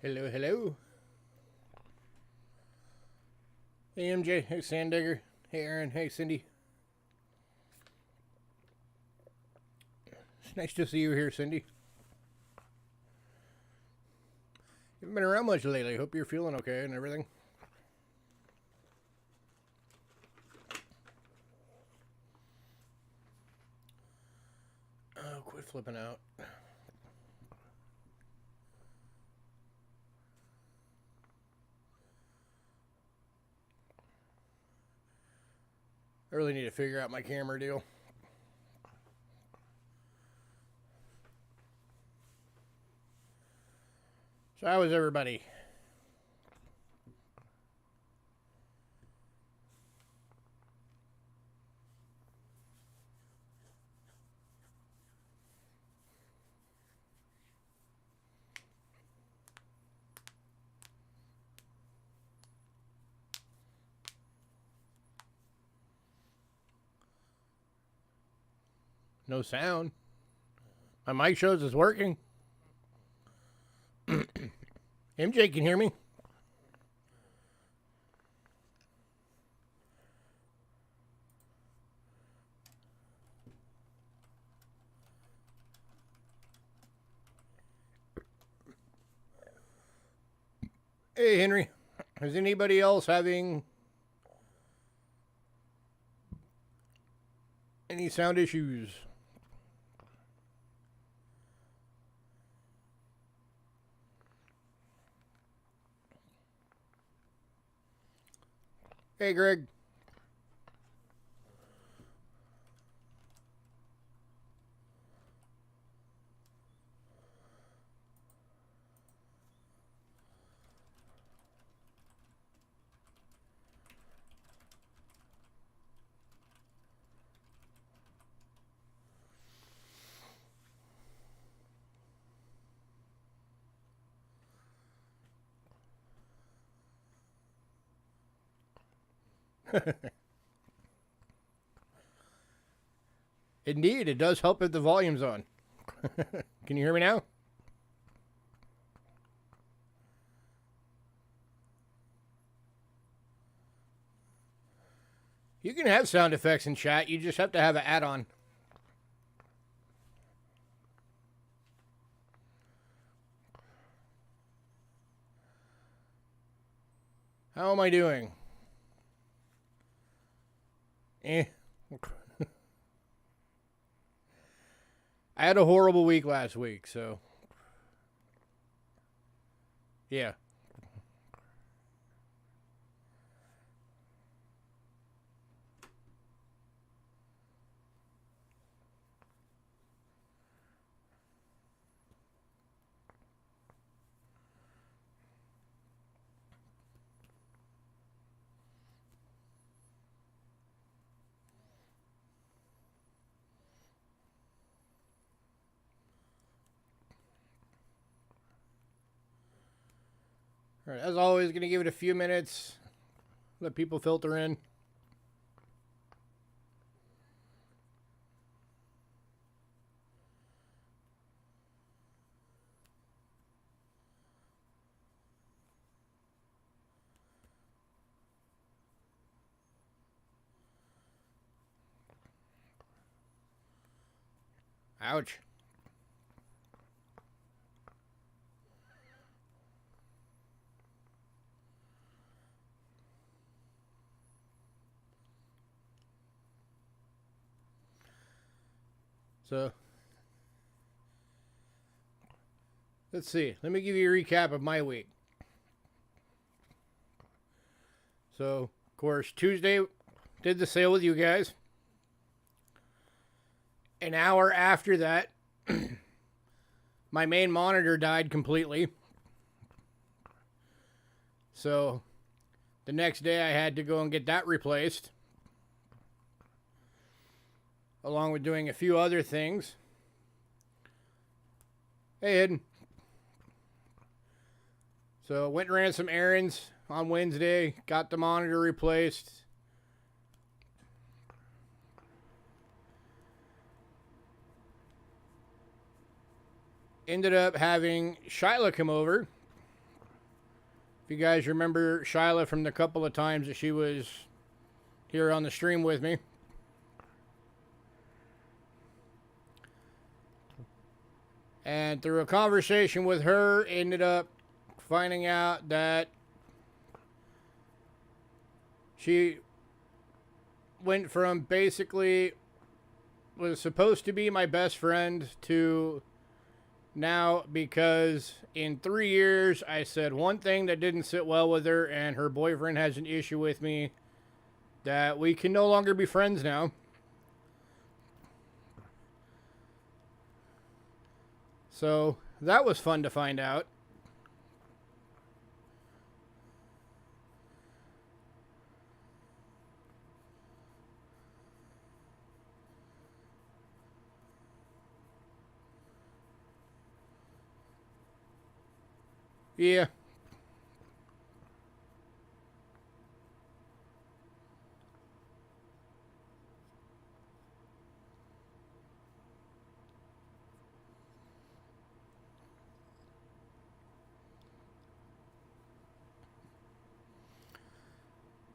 Hello, hello. Hey, MJ. Hey, Sandigger. Hey, Aaron. Hey, Cindy. It's nice to see you here, Cindy. You haven't been around much lately. Hope you're feeling okay and everything. Oh, quit flipping out. I really need to figure out my camera deal. So how is everybody? No sound. My mic shows it's working. MJ can hear me. Hey, Henry. Is anybody else having any sound issues? Hey, Greg. Indeed, it does help if the volume's on. Can you hear me now? You can have sound effects in chat. You just have to have an add-on. How am I doing? Eh. I had a horrible week last week, so yeah. All right, as always, gonna give it a few minutes. Let people filter in. Ouch. So, let's see. Let me give you a recap of my week. So, of course, Tuesday did the sale with you guys. An hour after that, my main monitor died completely. So, the next day I had to go and get that replaced, along with doing a few other things. Hey, Hayden. So, went and ran some errands on Wednesday, got the monitor replaced. Ended up having Shyla come over If you guys remember Shyla from the couple of times that she was here on the stream with me. And through a conversation with her, ended up finding out that she went from basically was supposed to be my best friend to now, because in 3 years I said one thing that didn't sit well with her, and her boyfriend has an issue with me, that we can no longer be friends now. So that was fun to find out. Yeah.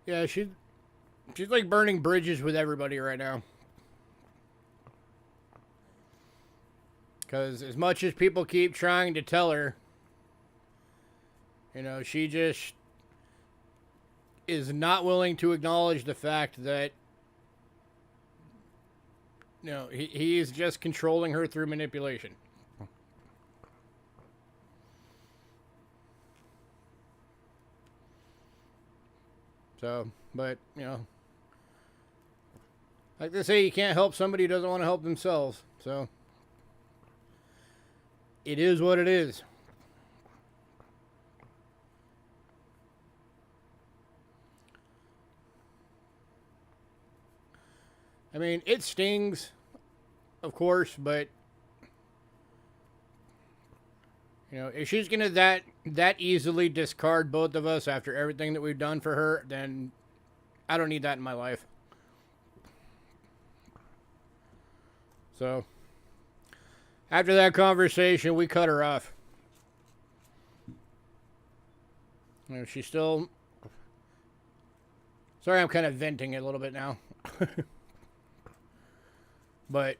Yeah, she's like burning bridges with everybody right now. Because as much as people keep trying to tell her, you know, she just is not willing to acknowledge the fact that, you know, he is just controlling her through manipulation. So, but, you know, like they say, you can't help somebody who doesn't want to help themselves. So, it is what it is. I mean, it stings, of course, but, you know, if she's gonna that easily discard both of us after everything that we've done for her, then I don't need that in my life. So, after that conversation, we cut her off. You know, she's still... Sorry, I'm kind of venting a little bit now. But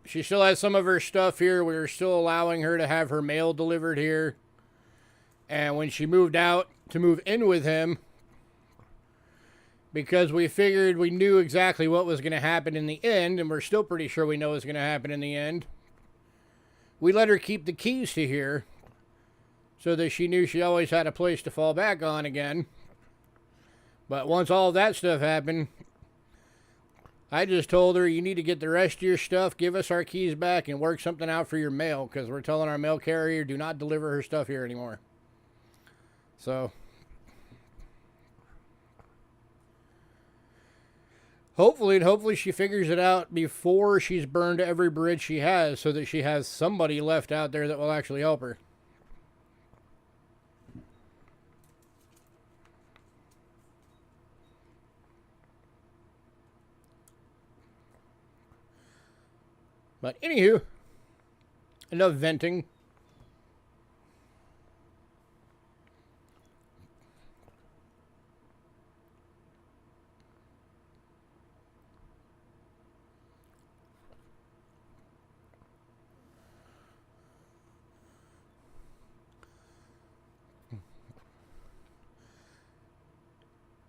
she still has some of her stuff here. We're still allowing her to have her mail delivered here. And when she moved out to move in with him, because we figured we knew exactly what was going to happen in the end, and we're still pretty sure we know what's going to happen in the end, we let her keep the keys to here so that she knew she always had a place to fall back on again. But once all of that stuff happened, I just told her, you need to get the rest of your stuff, give us our keys back, and work something out for your mail, because we're telling our mail carrier, do not deliver her stuff here anymore. So, hopefully she figures it out before she's burned every bridge she has, so that she has somebody left out there that will actually help her. But anywho, enough venting.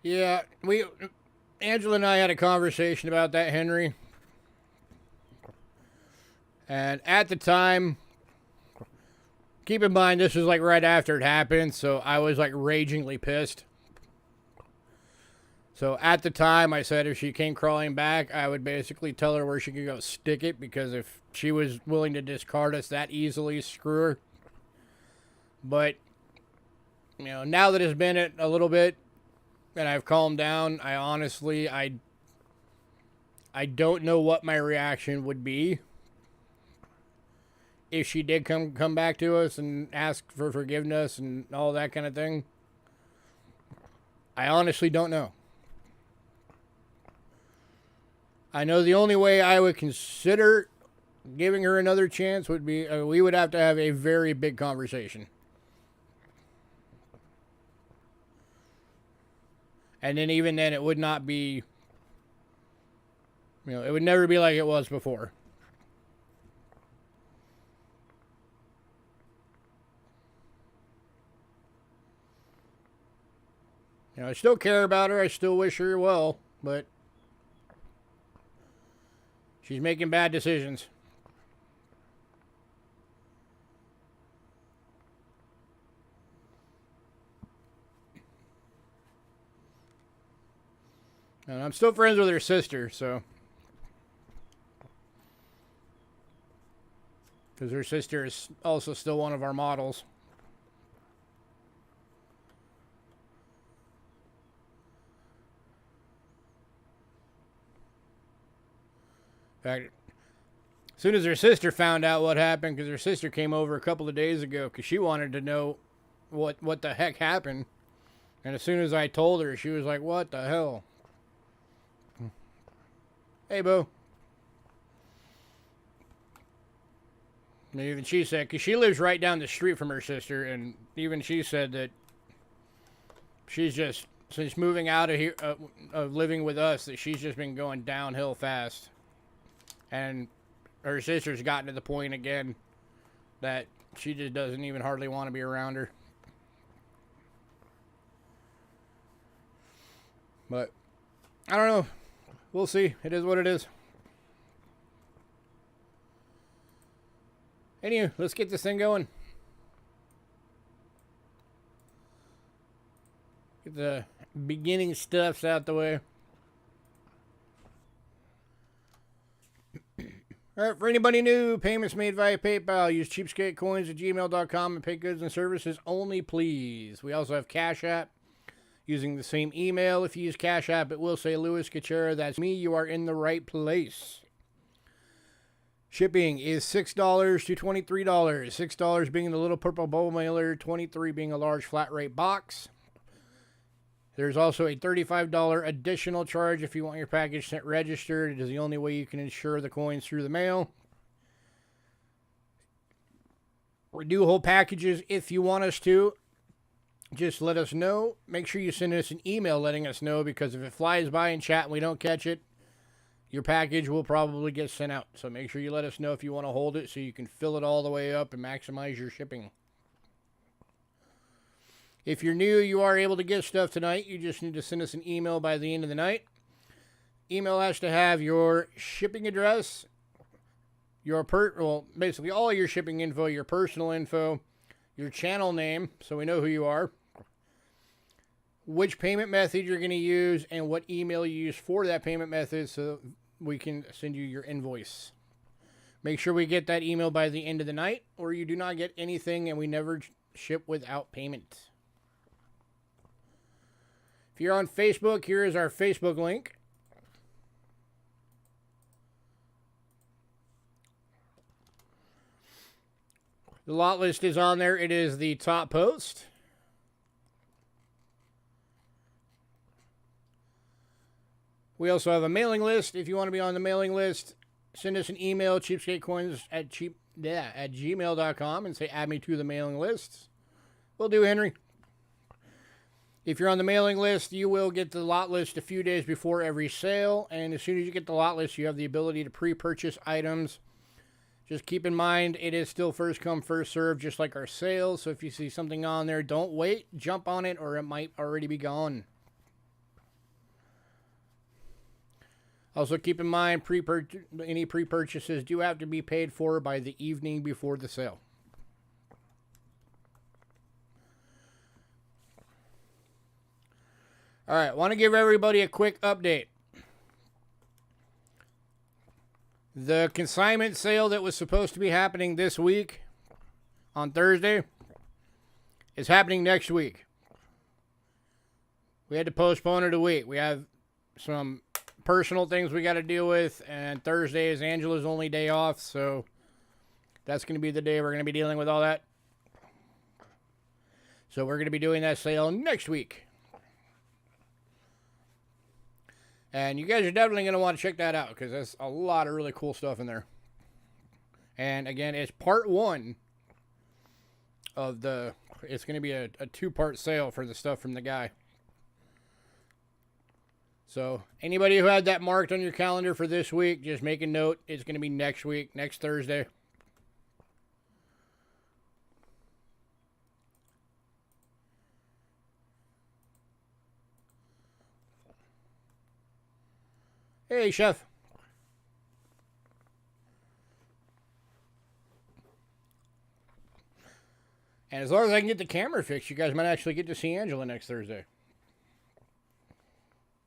Yeah, Angela and I had a conversation about that, Henry. And at the time, keep in mind, this was like right after it happened, so I was like ragingly pissed. So at the time, I said if she came crawling back, I would basically tell her where she could go stick it, because if she was willing to discard us that easily, screw her. But, you know, now that it's been a little bit and I've calmed down, I honestly, I don't know what my reaction would be if she did come back to us and ask for forgiveness and all that kind of thing. I honestly don't know. I know the only way I would consider giving her another chance would be, we would have to have a very big conversation. And then even then, it would not be, you know, it would never be like it was before. You know, I still care about her. I still wish her well, but she's making bad decisions. And I'm still friends with her sister, so. Because her sister is also still one of our models. In fact, as soon as her sister found out what happened, because her sister came over a couple of days ago, because she wanted to know what the heck happened. And as soon as I told her, she was like, what the hell? Hey, boo. And even she said, because she lives right down the street from her sister, and even she said that she's just, since moving out of here, of living with us, that she's just been going downhill fast. And her sister's gotten to the point again that she just doesn't even hardly want to be around her. But I don't know. We'll see. It is what it is. Anyway, let's get this thing going. Get the beginning stuffs out the way. Alright, for anybody new, payments made via PayPal. Use Cheapskate Coins at gmail.com and pay goods and services only, please. We also have Cash App. Using the same email. If you use Cash App, it will say Louis Cachera. That's me. You are in the right place. Shipping is $6 to $23. $6 being the little purple bowl mailer, $23 being a large flat rate box. There's also a $35 additional charge if you want your package sent registered. It is the only way you can insure the coins through the mail. We do hold packages if you want us to. Just let us know. Make sure you send us an email letting us know, because if it flies by in chat and we don't catch it, your package will probably get sent out. So make sure you let us know if you want to hold it so you can fill it all the way up and maximize your shipping. If you're new, you are able to get stuff tonight. You just need to send us an email by the end of the night. Email has to have your shipping address, your basically all your shipping info, your personal info, your channel name, so we know who you are, which payment method you're going to use, and what email you use for that payment method so we can send you your invoice. Make sure we get that email by the end of the night, or you do not get anything and we never ship without payment. If you're on Facebook, here is our Facebook link. The lot list is on there. It is the top post. We also have a mailing list. If you want to be on the mailing list, send us an email, cheapskatecoins at gmail.com, and say, add me to the mailing list. Will do, Henry. If you're on the mailing list, you will get the lot list a few days before every sale. And as soon as you get the lot list, you have the ability to pre-purchase items. Just keep in mind, it is still first come, first serve, just like our sales. So if you see something on there, don't wait. Jump on it, or it might already be gone. Also, keep in mind, any pre-purchases do have to be paid for by the evening before the sale. All right, want to give everybody a quick update. The consignment sale that was supposed to be happening this week on Thursday is happening next week. We had to postpone it a week. We have some personal things we got to deal with, and Thursday is Angela's only day off, so that's going to be the day we're going to be dealing with all that. So we're going to be doing that sale next week. And you guys are definitely going to want to check that out, because there's a lot of really cool stuff in there. And again, it's part one of it's going to be a two-part sale for the stuff from the guy. So anybody who had that marked on your calendar for this week, just make a note. It's going to be next week, next Thursday. Hey, Chef. And as long as I can get the camera fixed, you guys might actually get to see Angela next Thursday.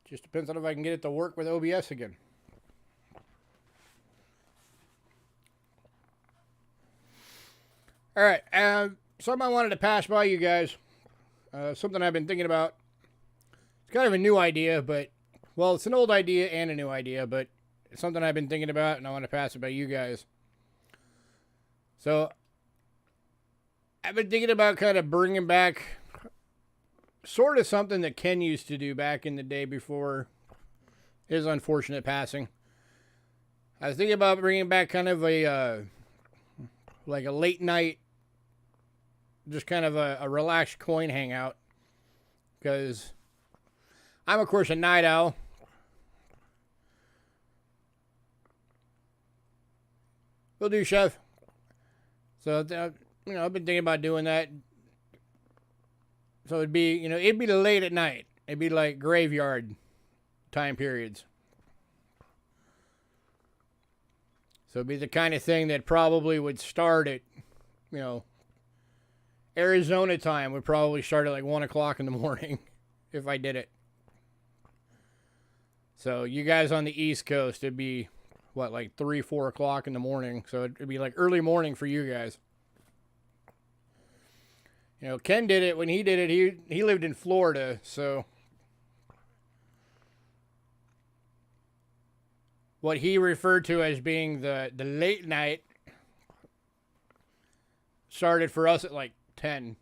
Just depends on if I can get it to work with OBS again. All right, something I wanted to pass by you guys. Something I've been thinking about. It's kind of a new idea, but... Well, it's an old idea and a new idea, but it's something I've been thinking about, and I want to pass it by you guys. So, I've been thinking about kind of bringing back sort of something that Ken used to do back in the day before his unfortunate passing. I was thinking about bringing back kind of a, like a late night, just kind of a relaxed coin hangout. Because I'm, of course, a night owl. Will do, Chef. So, you know, I've been thinking about doing that. So it'd be, you know, it'd be late at night. It'd be like graveyard time periods. So it'd be the kind of thing that probably would start at, you know, Arizona time would probably start at like 1 o'clock in the morning if I did it. So you guys on the East Coast, it'd be, what, like 3, 4 o'clock in the morning. So it'd be like early morning for you guys. You know, Ken did it when he did it. He lived in Florida, so what he referred to as being the late night started for us at like 10.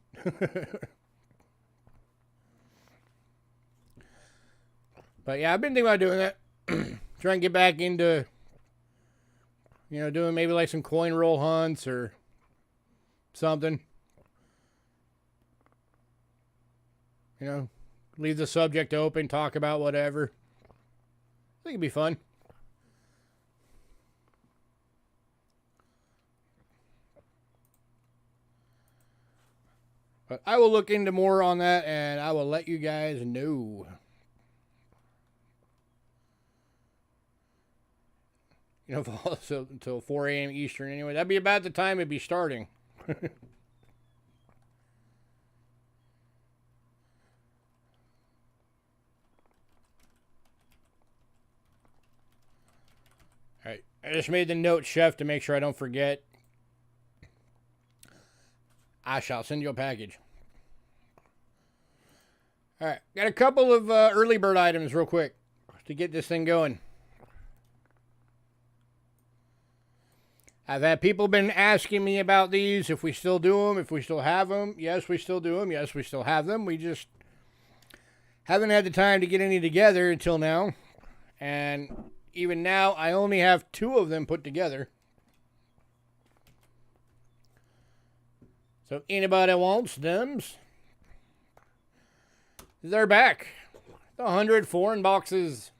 But yeah, I've been thinking about doing that. Trying to get back into, you know, doing maybe like some coin roll hunts or something. You know, leave the subject open, talk about whatever. I think it'd be fun. But I will look into more on that, and I will let you guys know. You know, also until 4 a.m. Eastern anyway. That'd be about the time it'd be starting. Alright, I just made the note, Chef, to make sure I don't forget. I shall send you a package. Alright, got a couple of early bird items real quick to get this thing going. I've had people been asking me about these, if we still do them, if we still have them. Yes, we still do them. Yes, we still have them. We just haven't had the time to get any together until now. And even now, I only have 2 of them put together. So anybody wants them, they're back. The 100 foreign boxes.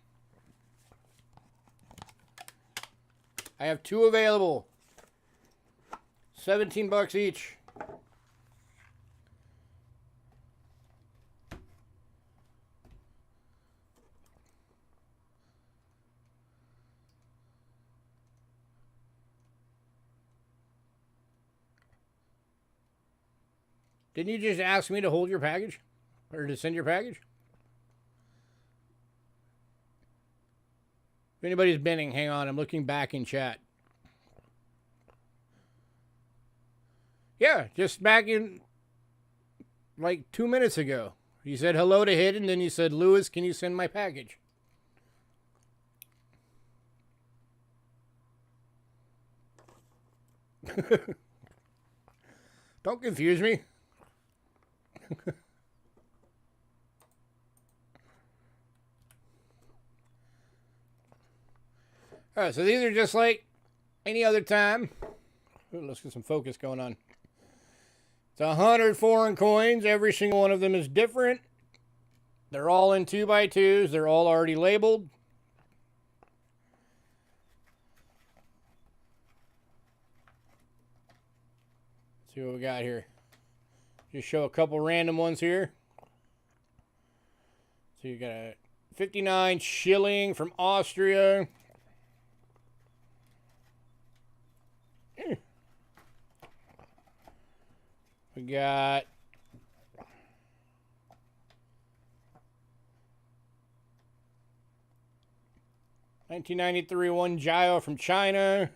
I have 2 available. $17 each. Didn't you just ask me to hold your package? Or to send your package? If anybody's binning, hang on. I'm looking back in chat. Yeah, just back in like 2 minutes ago. You said hello to Hidden, then you said, Lewis, can you send my package? Don't confuse me. Alright, so these are just like any other time. Ooh, let's get some focus going on. It's 100 foreign coins. Every single one of them is different. They're all in 2x2s. They're all already labeled. Let's see what we got here. Just show a couple random ones here. So you got a 59 shilling from Austria. We got $1993 one GAW from China.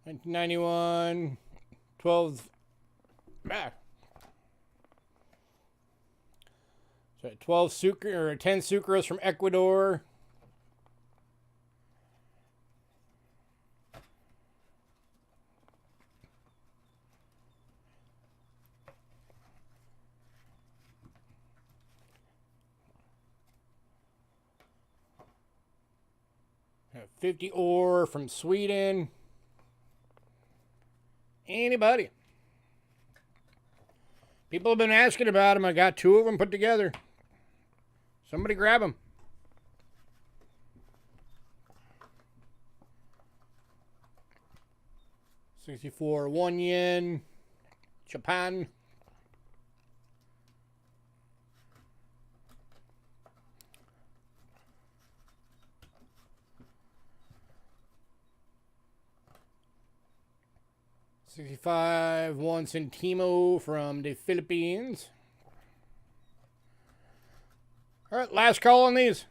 $1991 12 So 12 sucre or 10 sucrose from Ecuador. A 50 ore from Sweden. Anybody? People have been asking about them. I got 2 of them put together. Somebody grab them. $64 1 yen. Japan. $65 1 centimo from the Philippines. All right, last call on these.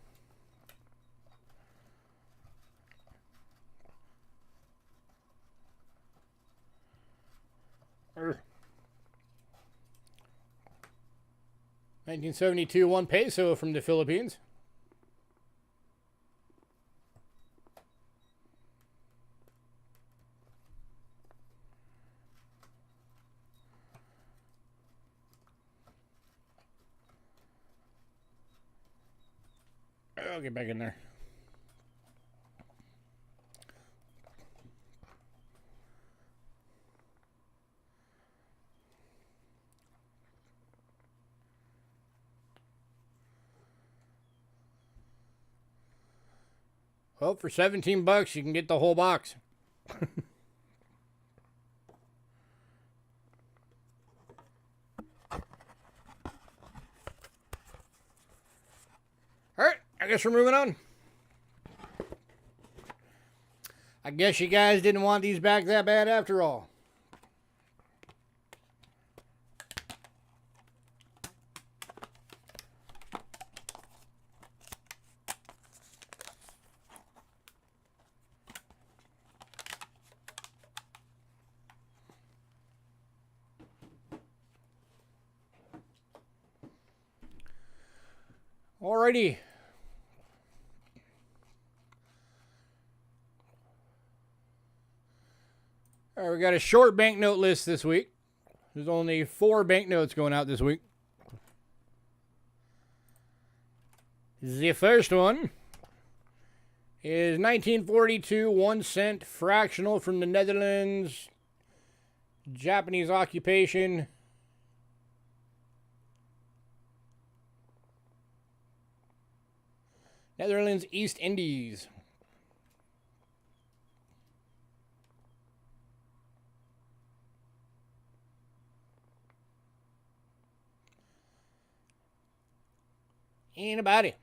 $1972 1 peso from the Philippines. I'll get back in there. Well, for 17 bucks, you can get the whole box. All right, I guess we're moving on. I guess you guys didn't want these back that bad after all. Alrighty. All right, we got a short banknote list this week. There's only 4 banknotes going out this week. The first one is 1942 1 cent fractional from the Netherlands. Japanese occupation. Netherlands East Indies. Anybody?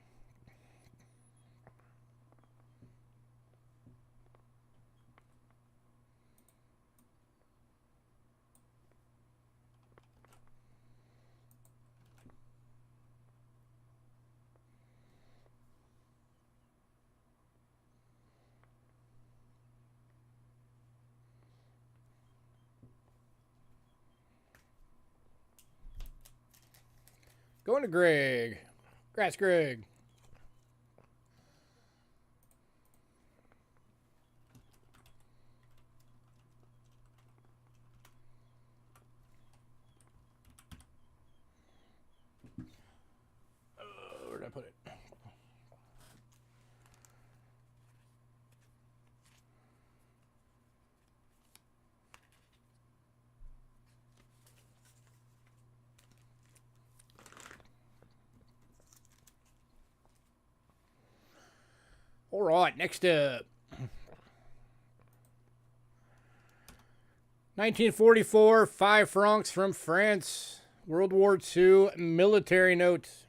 Going to Greg. Grass Greg. Where did I put it? All right, next up. 1944, 5 francs from France. World War II military notes.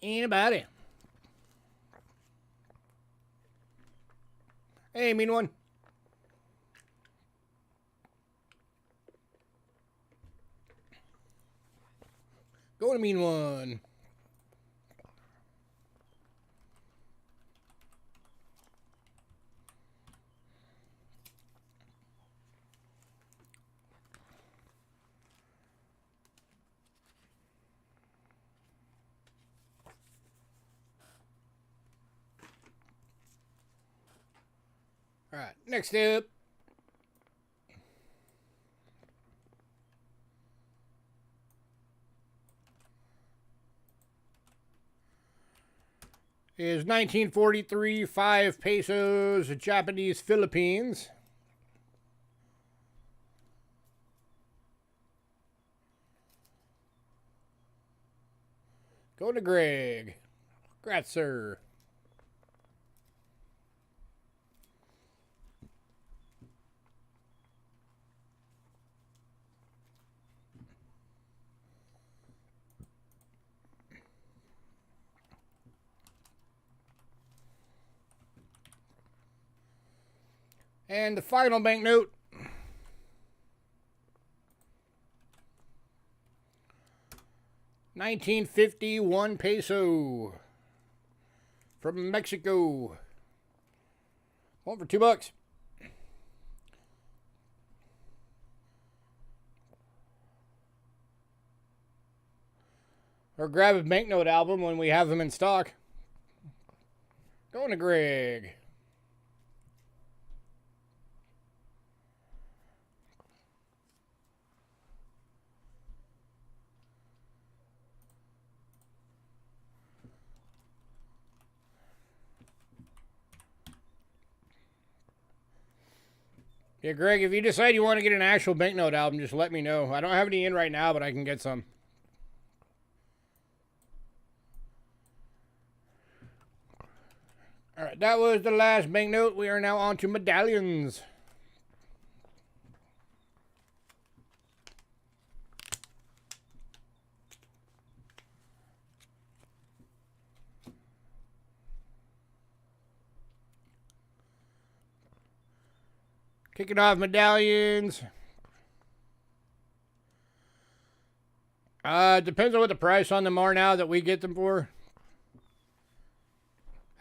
Anybody? Hey, mean one. Go to mean one. All right, next up. Is 1943, 5 pesos, Japanese Philippines. Go to Greg. Congrats, sir. And the final banknote. $19.51 peso from Mexico. One for $2. Or grab a banknote album when we have them in stock. Going to Greg. Yeah, Greg, if you decide you want to get an actual banknote album, just let me know. I don't have any in right now, but I can get some. All right, that was the last banknote. We are now on to medallions. Kicking off medallions. Depends on what the price on them are now that we get them for.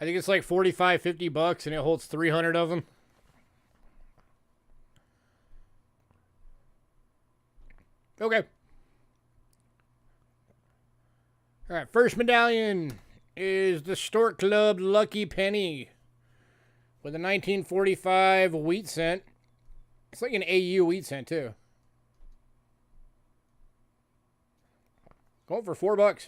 I think it's like 45, 50 bucks, and it holds 300 of them. Okay. All right, first medallion is the Stork Club Lucky Penny with a 1945 wheat cent. It's like an AU wheat cent, too. Going for $4.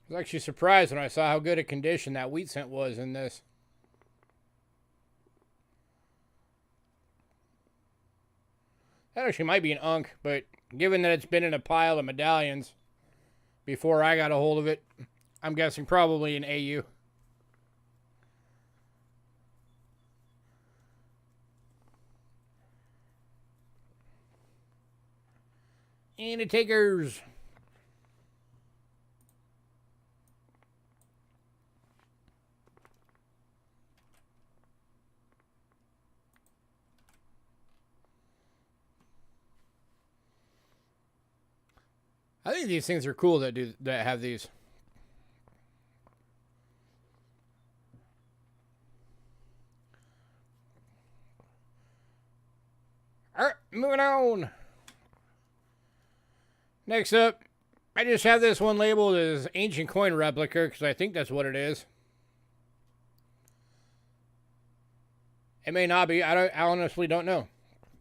I was actually surprised when I saw how good a condition that wheat cent was in this. That actually might be an unk, but given that it's been in a pile of medallions before I got a hold of it, I'm guessing probably an AU. And the takers. I think these things are cool that have these. All right, moving on. Next up I just have this one labeled as ancient coin replica because I think that's what it is. It may not be. I honestly don't know.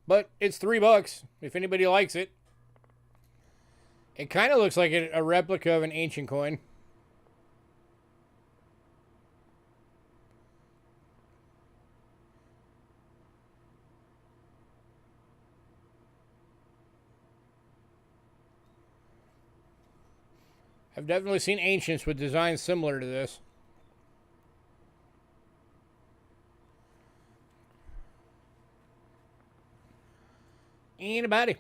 But it's $3 if anybody likes it. It kind of looks like a replica of an ancient coin. I've definitely seen ancients with designs similar to this. Anybody?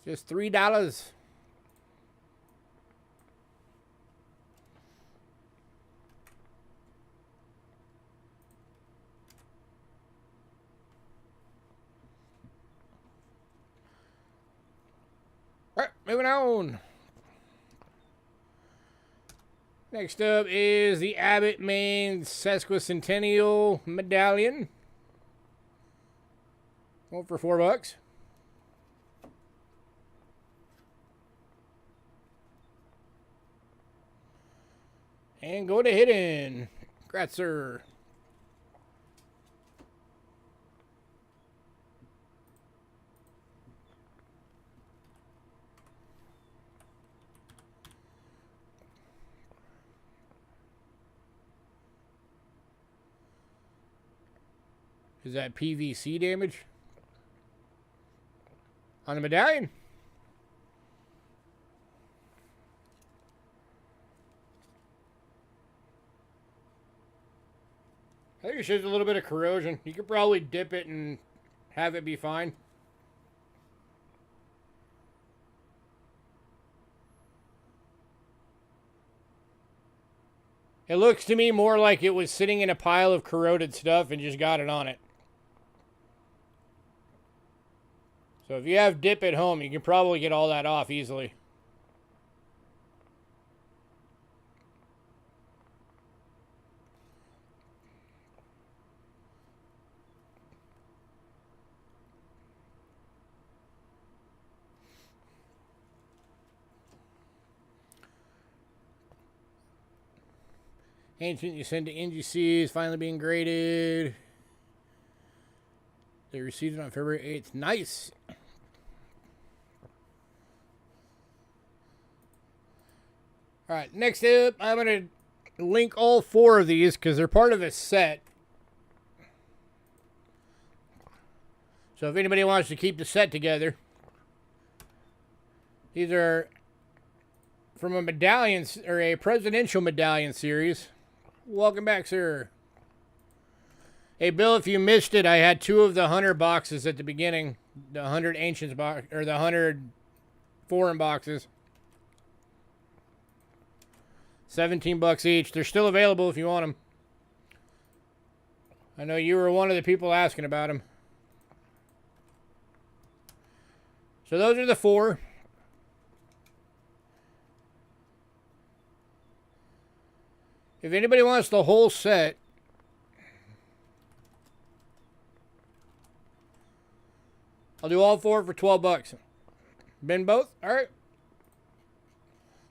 Just $3. All right, moving on. Next up is the Abbott Main Sesquicentennial Medallion. Going for $4. And go to hidden. Congrats, sir. Is that PVC damage on the medallion? I think it's just a little bit of corrosion. You could probably dip it and have it be fine. It looks to me more like it was sitting in a pile of corroded stuff and just got it on it. So if you have dip at home, you can probably get all that off easily. Ancient you send to NGCs, finally being graded. They received it on February 8th. Nice. All right, next up, I'm going to link all 4 of these because they're part of a set. So if anybody wants to keep the set together, these are from a medallion or a presidential medallion series. Welcome back, sir. Hey, Bill, if you missed it, I had 2 of the 100 boxes at the beginning. The 100 Ancients box, or the 100 foreign boxes. $17 each. They're still available if you want them. I know you were one of the people asking about them. So those are the 4. If anybody wants the whole set, I'll do all 4 for $12. Bin both? All right.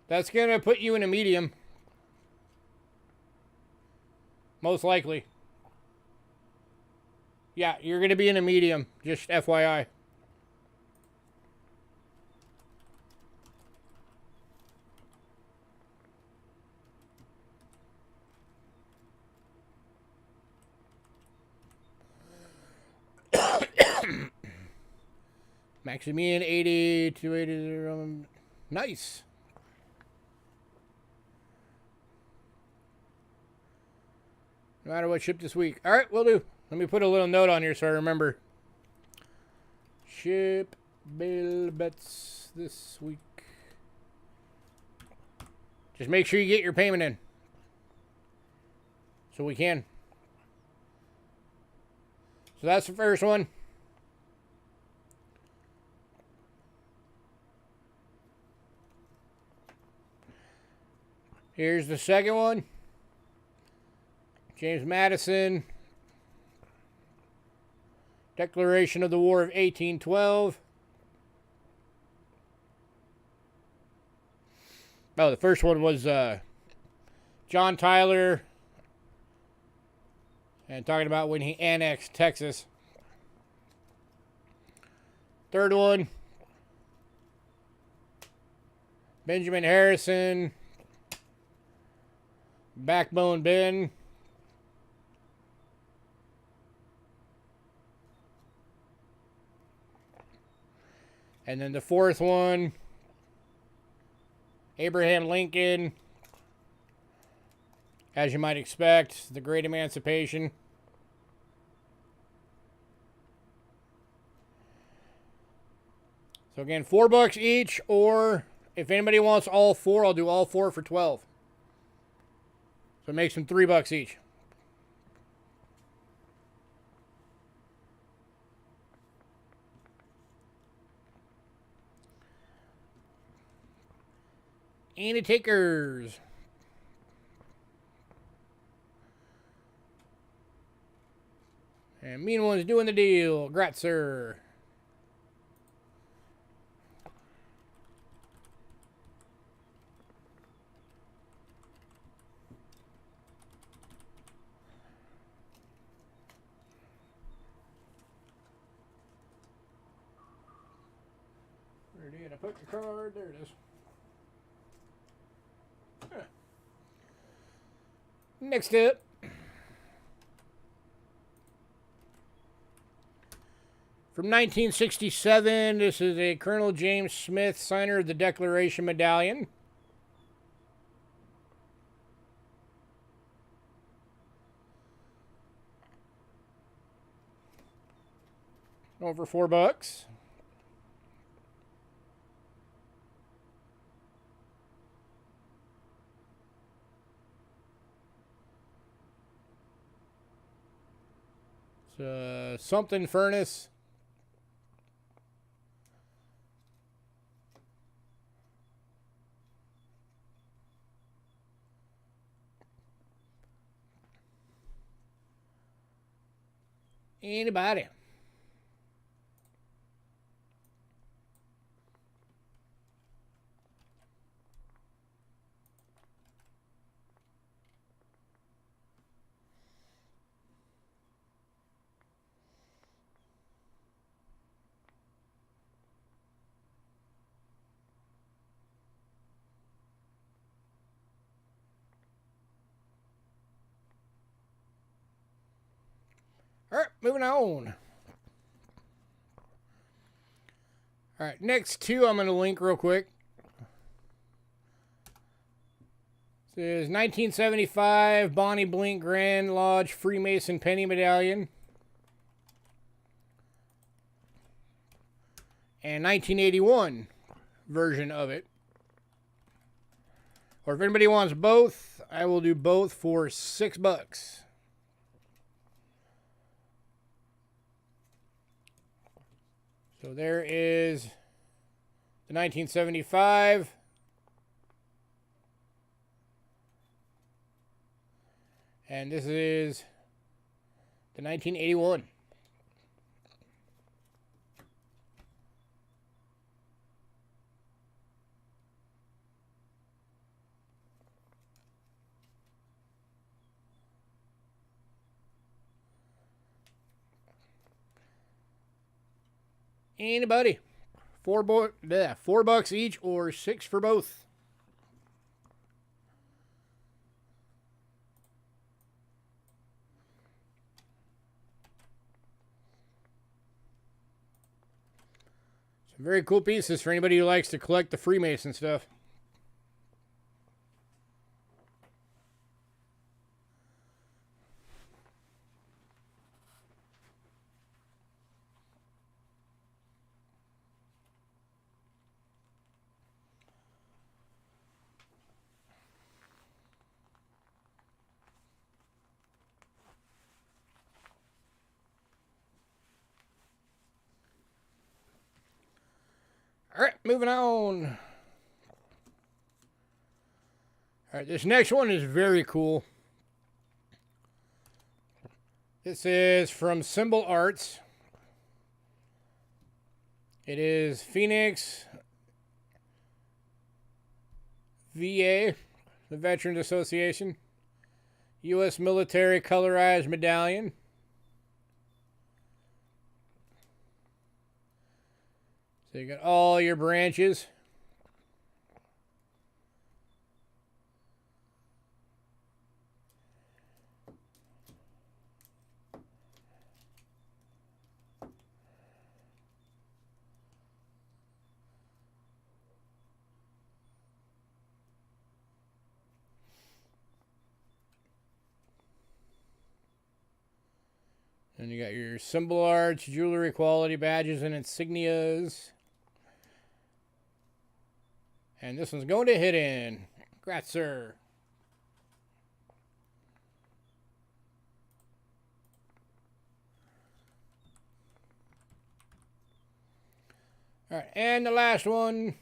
That's going to put you in a medium. Most likely. Yeah, you're going to be in a medium. Just FYI. Maximian 80, 280. Nice. No matter what, ship this week. All right, we'll do. Let me put a little note on here so I remember. Ship bill bets this week. Just make sure you get your payment in. So we can. So that's the first one. Here's the second one. James Madison. Declaration of the War of 1812. Oh, the first one was John Tyler, and talking about when he annexed Texas. Third one, Benjamin Harrison, Backbone Ben. And then the fourth one, Abraham Lincoln, as you might expect, the Great Emancipation. So again, $4 each, or if anybody wants all four, I'll do all four for 12. So it makes them $3 each. Any takers? And mean one's doing the deal. Gratzer. Where did I put the card? There it is. Next up, from 1967, this is a Colonel James Smith, signer of the Declaration Medallion. Over $4. Something furnace. Anybody? All right, moving on. All right, next two I'm going to link real quick. This is 1975 Bonnie Blink Grand Lodge Freemason Penny Medallion. And 1981 version of it. Or if anybody wants both, I will do both for $6. So there is the 1975. And this is the 1981. Anybody? $4 each or 6 for both. Some very cool pieces for anybody who likes to collect the Freemason stuff. All right, moving on. All right, this next one is very cool. This is from Symbol Arts. It is Phoenix VA, the Veterans Association. U.S. Military Colorized Medallion. So you got all your branches. And you got your symbol arts, jewelry quality badges, and insignias. And this one's going to hidden. Congrats, sir. All right, and the last one.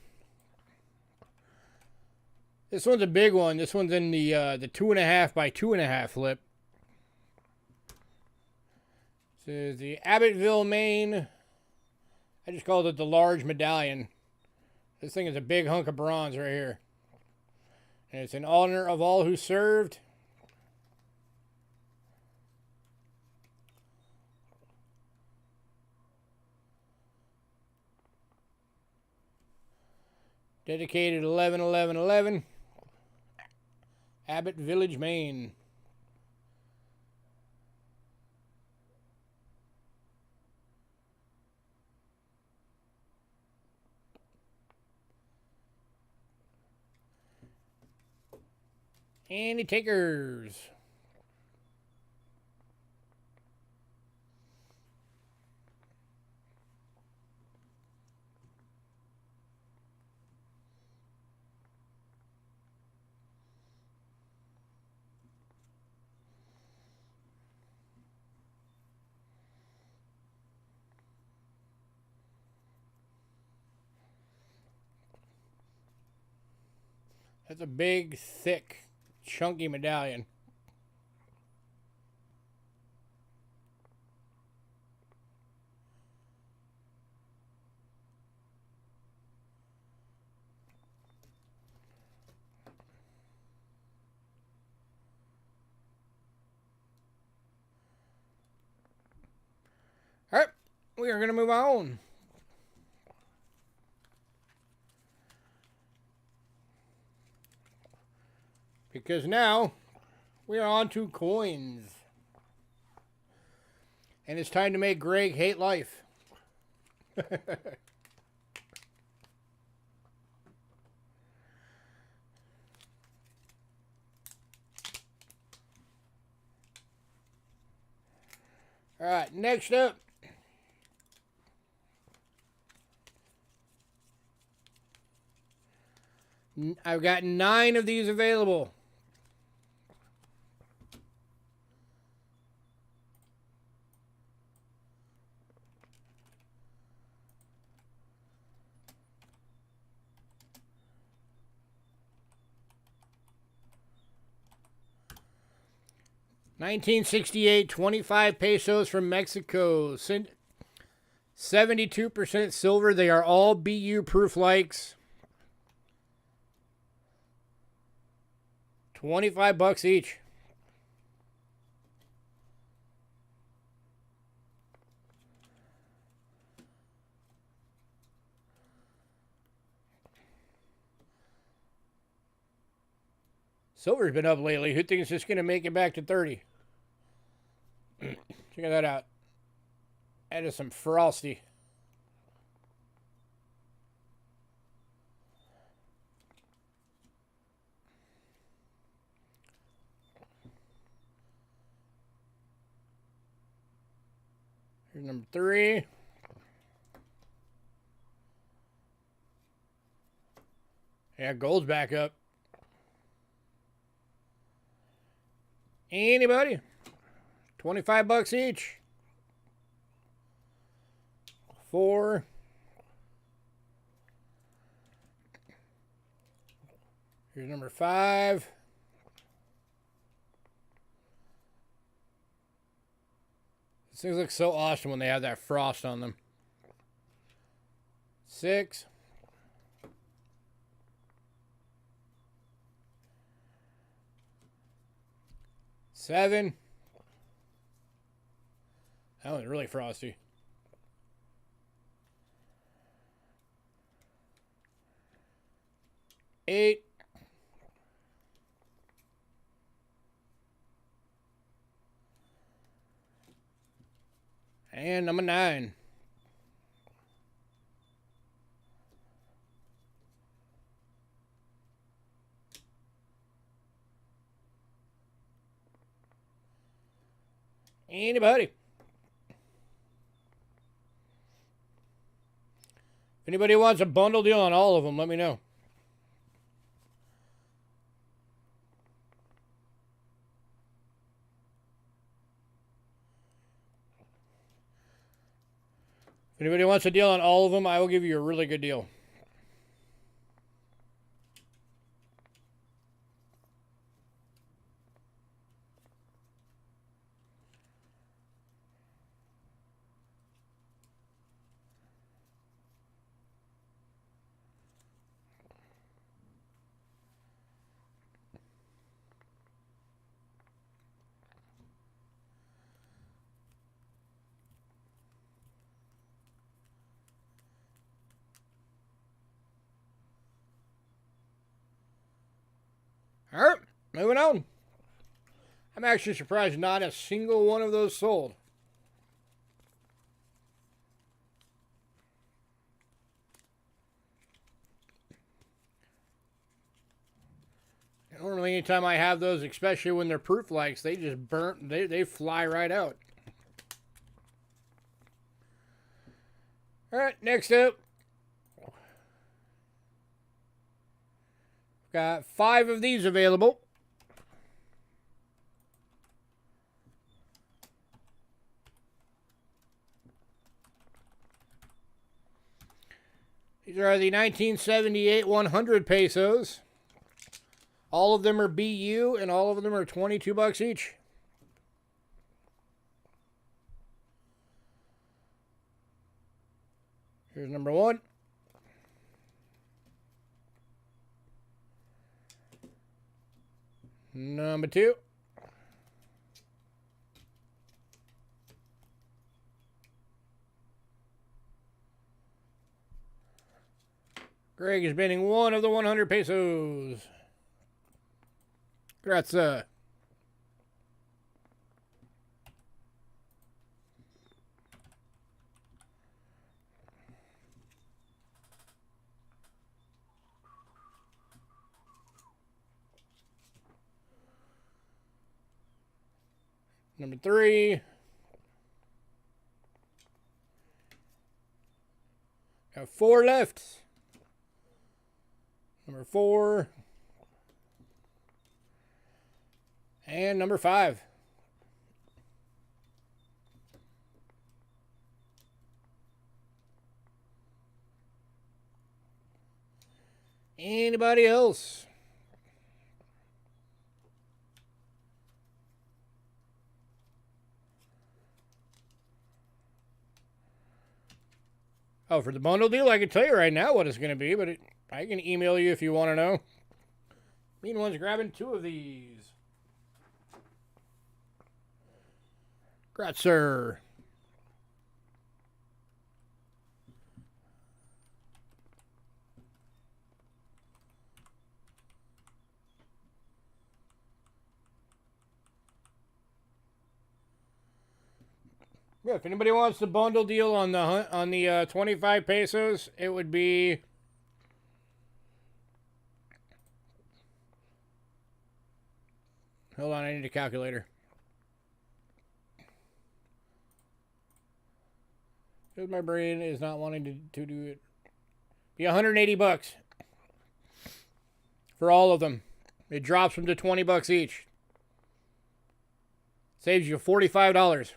This one's a big one. This one's in the 2.5 by 2.5 flip. This is the Abbottville, Maine. I just called it the large medallion. This thing is a big hunk of bronze right here. And it's in honor of all who served. Dedicated 11/11/11. Abbott Village, Maine. Any takers? That's a big, thick, chunky medallion. All right, we are going to move on. Because now we are on to coins. And it's time to make Greg hate life. All right, next up. I've got 9 of these available. $1968, 25 pesos from Mexico. 72% silver. They are all BU proof likes. $25 each. Silver's been up lately. Who thinks it's going to make it back to 30? Check that out. That is some frosty. Here's number 3. Yeah, gold's back up. Anybody? $25 each. 4. Here's number 5. These things look so awesome when they have that frost on them. 6. Seven. That was really frosty. 8. And number 9. Anybody? If anybody wants a bundle deal on all of them, let me know. If anybody wants a deal on all of them, I will give you a really good deal. All right, moving on. I'm actually surprised not a single one of those sold. Normally, anytime I have those, especially when they're proof likes, they just burnt, they fly right out. All right, next up. Got 5 of these available. These are the 1978 100 pesos. All of them are BU, and all of them are 22 bucks each. Here's number 1. Number 2. Greg is bidding 1 of the 100 pesos. Grazie. Number 3. Got 4 left. Number 4. And number 5. Anybody else? Oh, for the bundle deal, I can tell you right now what it's going to be, but I can email you if you want to know. Mean one's grabbing 2 of these. Grazie. Yeah, if anybody wants the bundle deal on the 25 pesos, it would be hold on, I need a calculator. Because my brain is not wanting to do it. Be 180 bucks for all of them. It drops them to 20 bucks each. Saves you $45.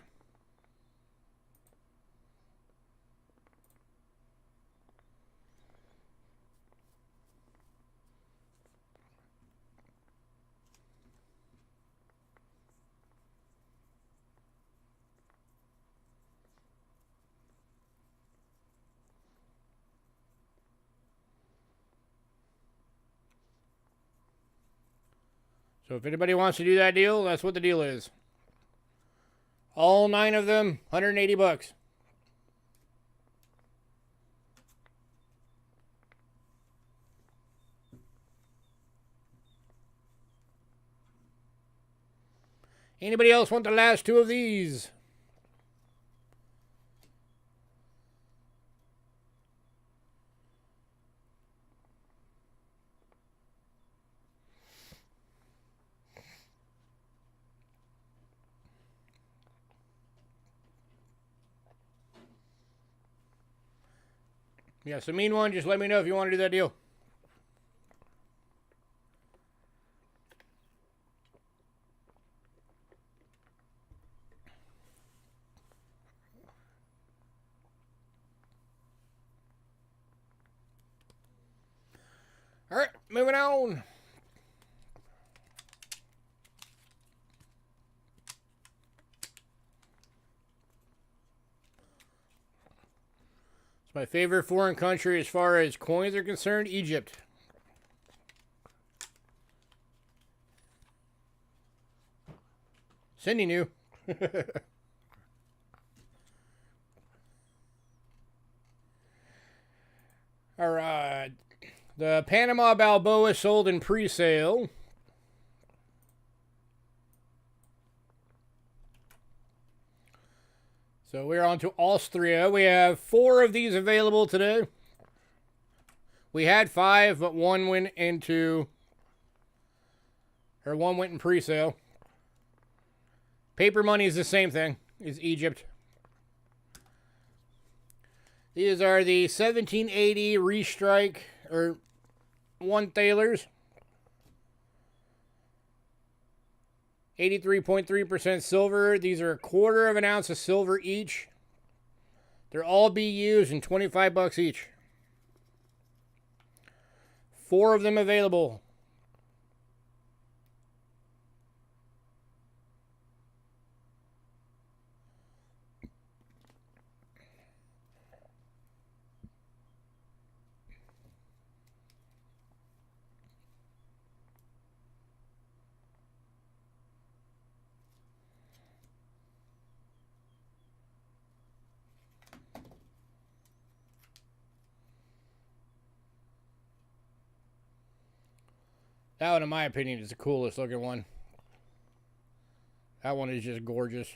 So if anybody wants to do that deal, that's what the deal is. All 9 of them, 180 bucks. Anybody else want the last 2 of these? Yeah, so mean one, just let me know if you want to do that deal. All right, moving on. It's my favorite foreign country as far as coins are concerned, Egypt. Cindy knew. All right. The Panama Balboa sold in pre-sale. So we're on to Austria. We have 4 of these available today. We had 5, but one went in pre-sale. Paper money is the same thing as Egypt. These are the 1780 restrike or 1 thalers. 83.3% silver. These are 1/4 of an ounce of silver each. They're all BUs and 25 bucks each. 4 of them available. That one, in my opinion, is the coolest looking one. That one is just gorgeous.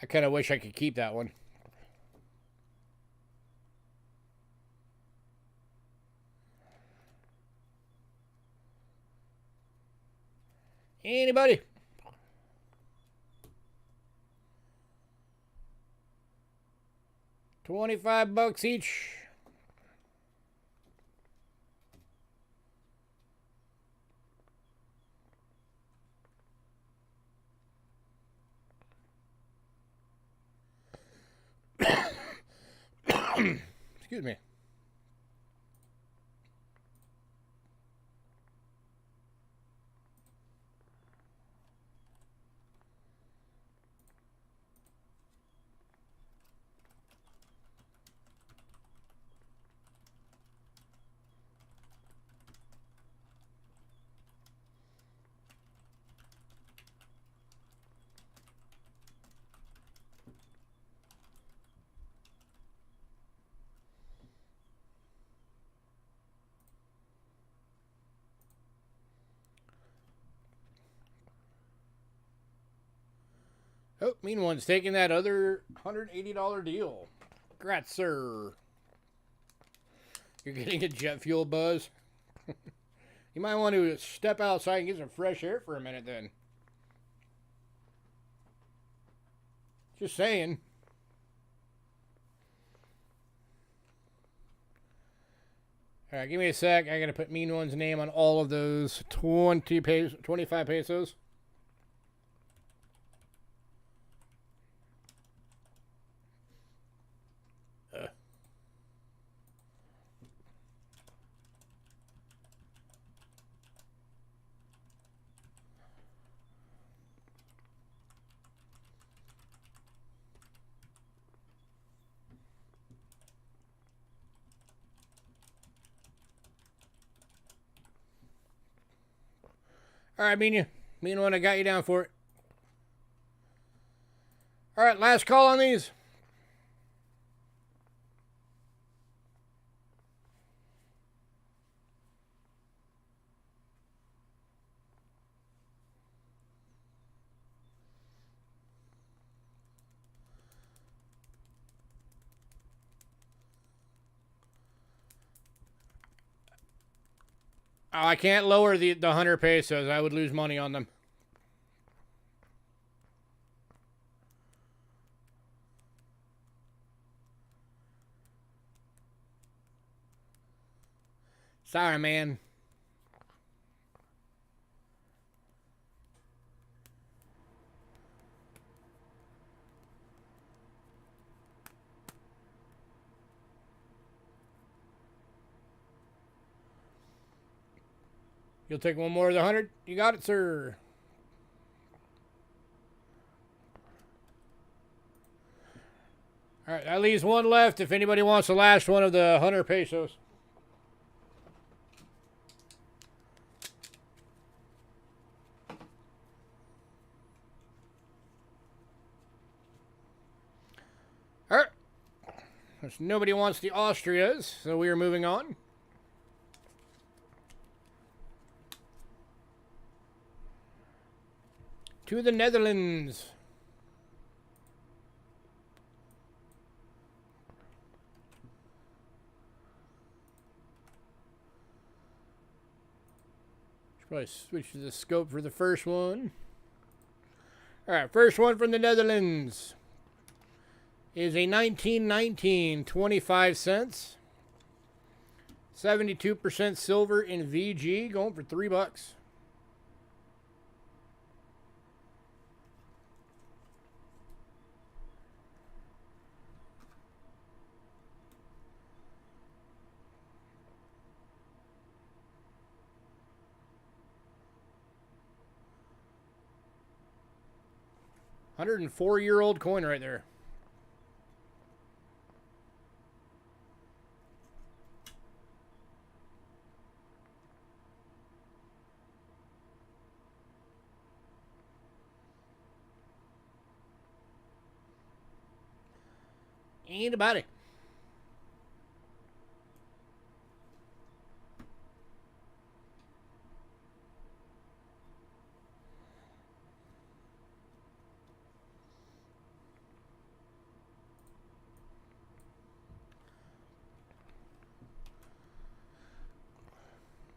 I kind of wish I could keep that one. Anybody? $25 each. Excuse me. Oh, mean one's taking that other $180 deal. Congrats, sir. You're getting a jet fuel buzz. You might want to step outside and get some fresh air for a minute then. Just saying. Alright, give me a sec. I gotta put mean one's name on all of those 25 pesos. All right, mean the one I got you down for it. All right, last call on these. Oh, I can't lower the 100 pesos. I would lose money on them. Sorry, man. You'll take one more of the 100? You got it, sir. All right, that leaves one left if anybody wants the last one of the 100 pesos. All right. Nobody wants the Austrias, so we are moving on. To the Netherlands. Should probably switch to the scope for the first one. All right, first one from the Netherlands is a 1919, 25 cents. 72% silver in VG, going for $3. $104-year-old coin right there. Ain't about it.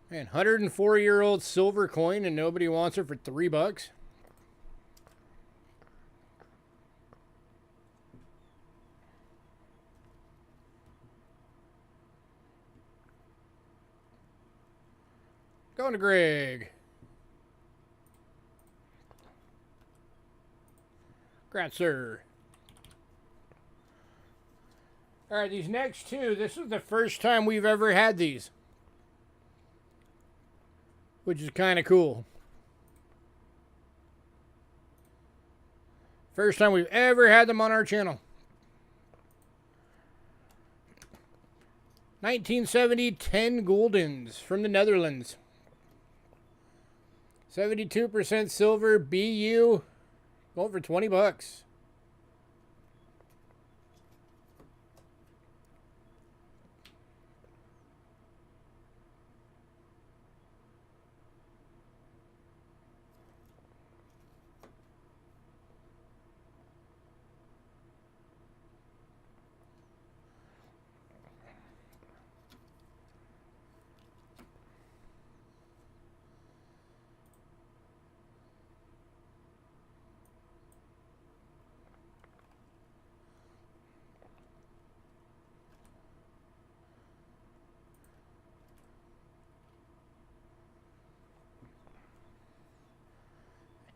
Man, 104-year-old silver coin and nobody wants it for $3. Going to Greg. Congrats, sir. All right, these next two, this is the first time we've ever had these, which is kind of cool. First time we've ever had them on our channel. 1970 10 guldens from the Netherlands. 72% silver BU, going for $20.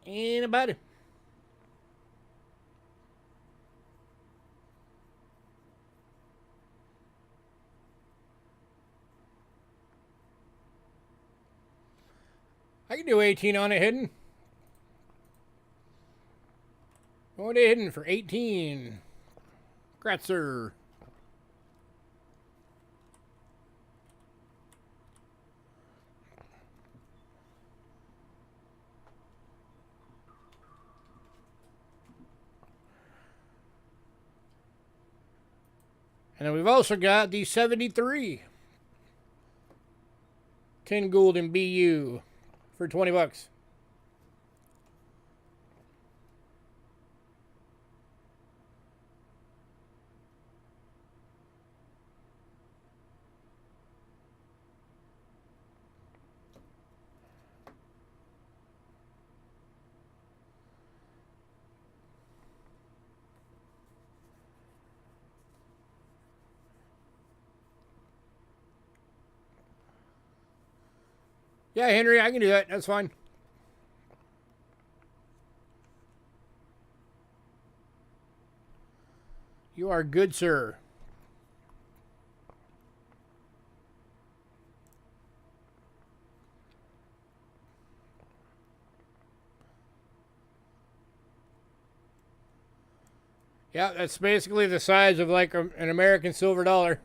Anybody? I can do 18 on it hidden. Going to hidden for 18. Gratzer. And then we've also got the 73 10 Gulden BU for 20 bucks. Yeah, Henry, I can do that. That's fine. You are good, sir. Yeah, that's basically the size of like an American silver dollar.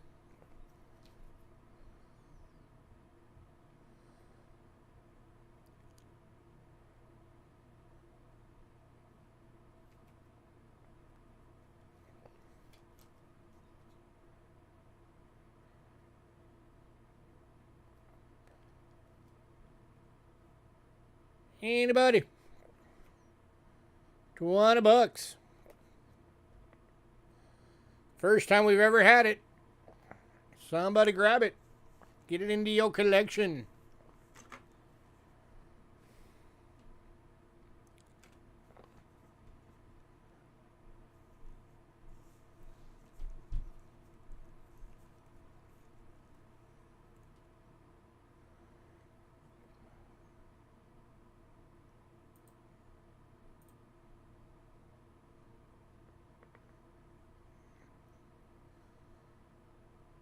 Anybody? 20 bucks. First time we've ever had it. Somebody grab it. Get it into your collection.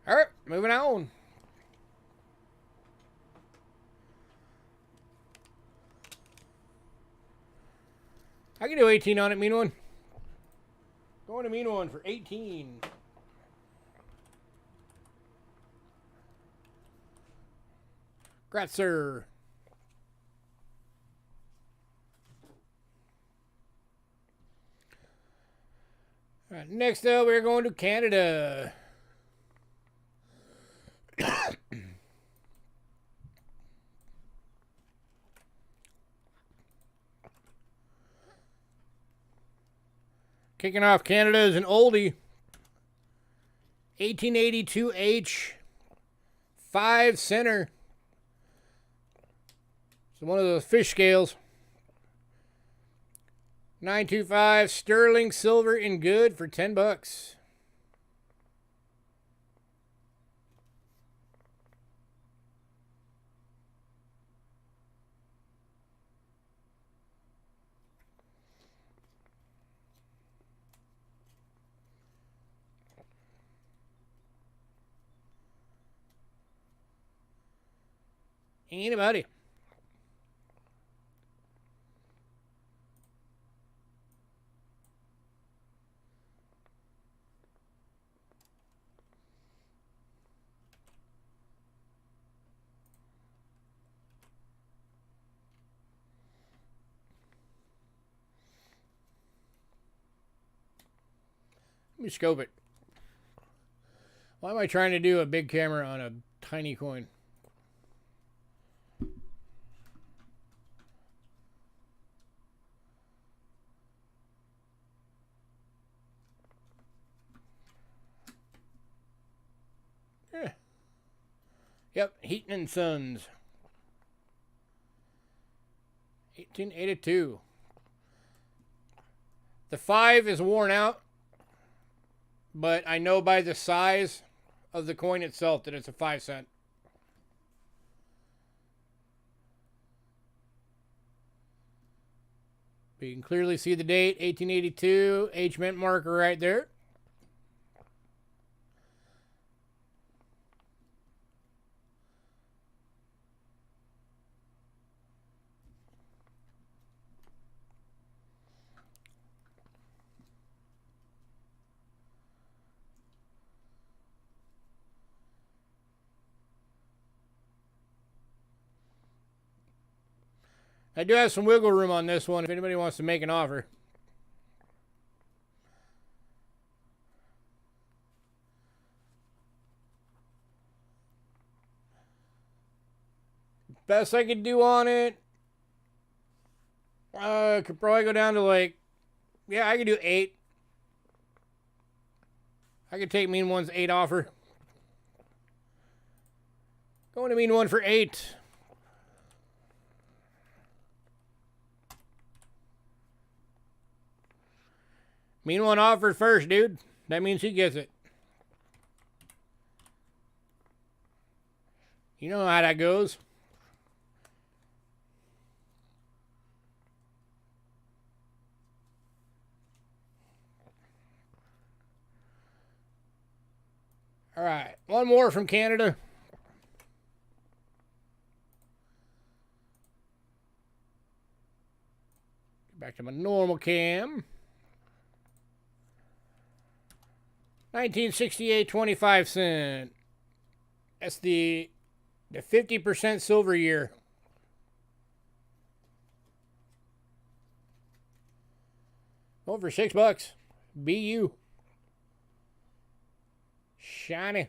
All right, moving on. I can do 18 on it, mean one. Going to mean one for 18. Congrats, sir. All right, next up, we're going to Canada. Kicking off Canada is an oldie. 1882H 5 center. So one of those fish scales. 925 sterling silver in good for 10 bucks. Anybody? Let me scope it. Why am I trying to do a big camera on a tiny coin? Yeah. Yep, Heaton and Sons. 1882. The 5 is worn out, but I know by the size of the coin itself that it's a 5 cent. But you can clearly see the date, 1882, H mint marker right there. I do have some wiggle room on this one if anybody wants to make an offer. Best I could do on it. Could probably go down to like, yeah, I could do 8. I could take mean one's 8 offer. Going to mean one for 8. Mean one offered first, dude. That means he gets it. You know how that goes. All right, one more from Canada. Back to my normal cam. 1968, 25 cents. That's the 50% silver year. Over $6. BU. Shiny.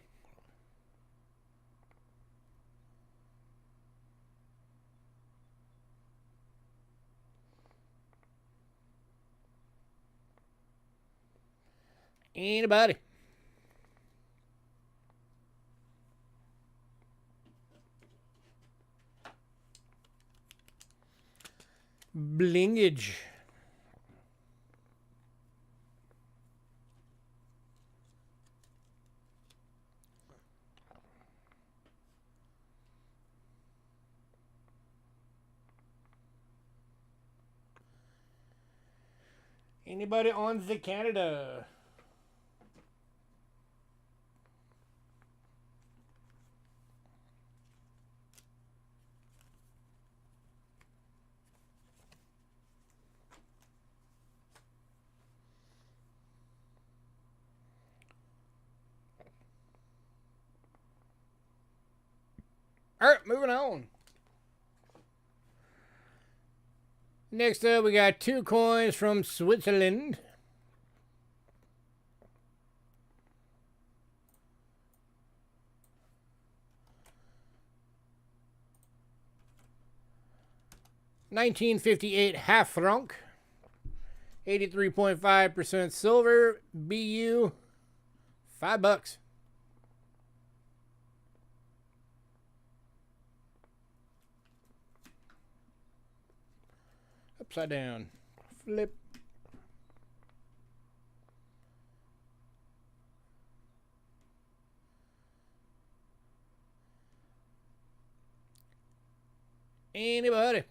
Anybody? Blingage. Anybody on the Canada? All right, moving on. Next up, we got 2 coins from Switzerland. $19.58 half franc. 83.5% silver. BU. $5. Upside down. Flip. Anybody?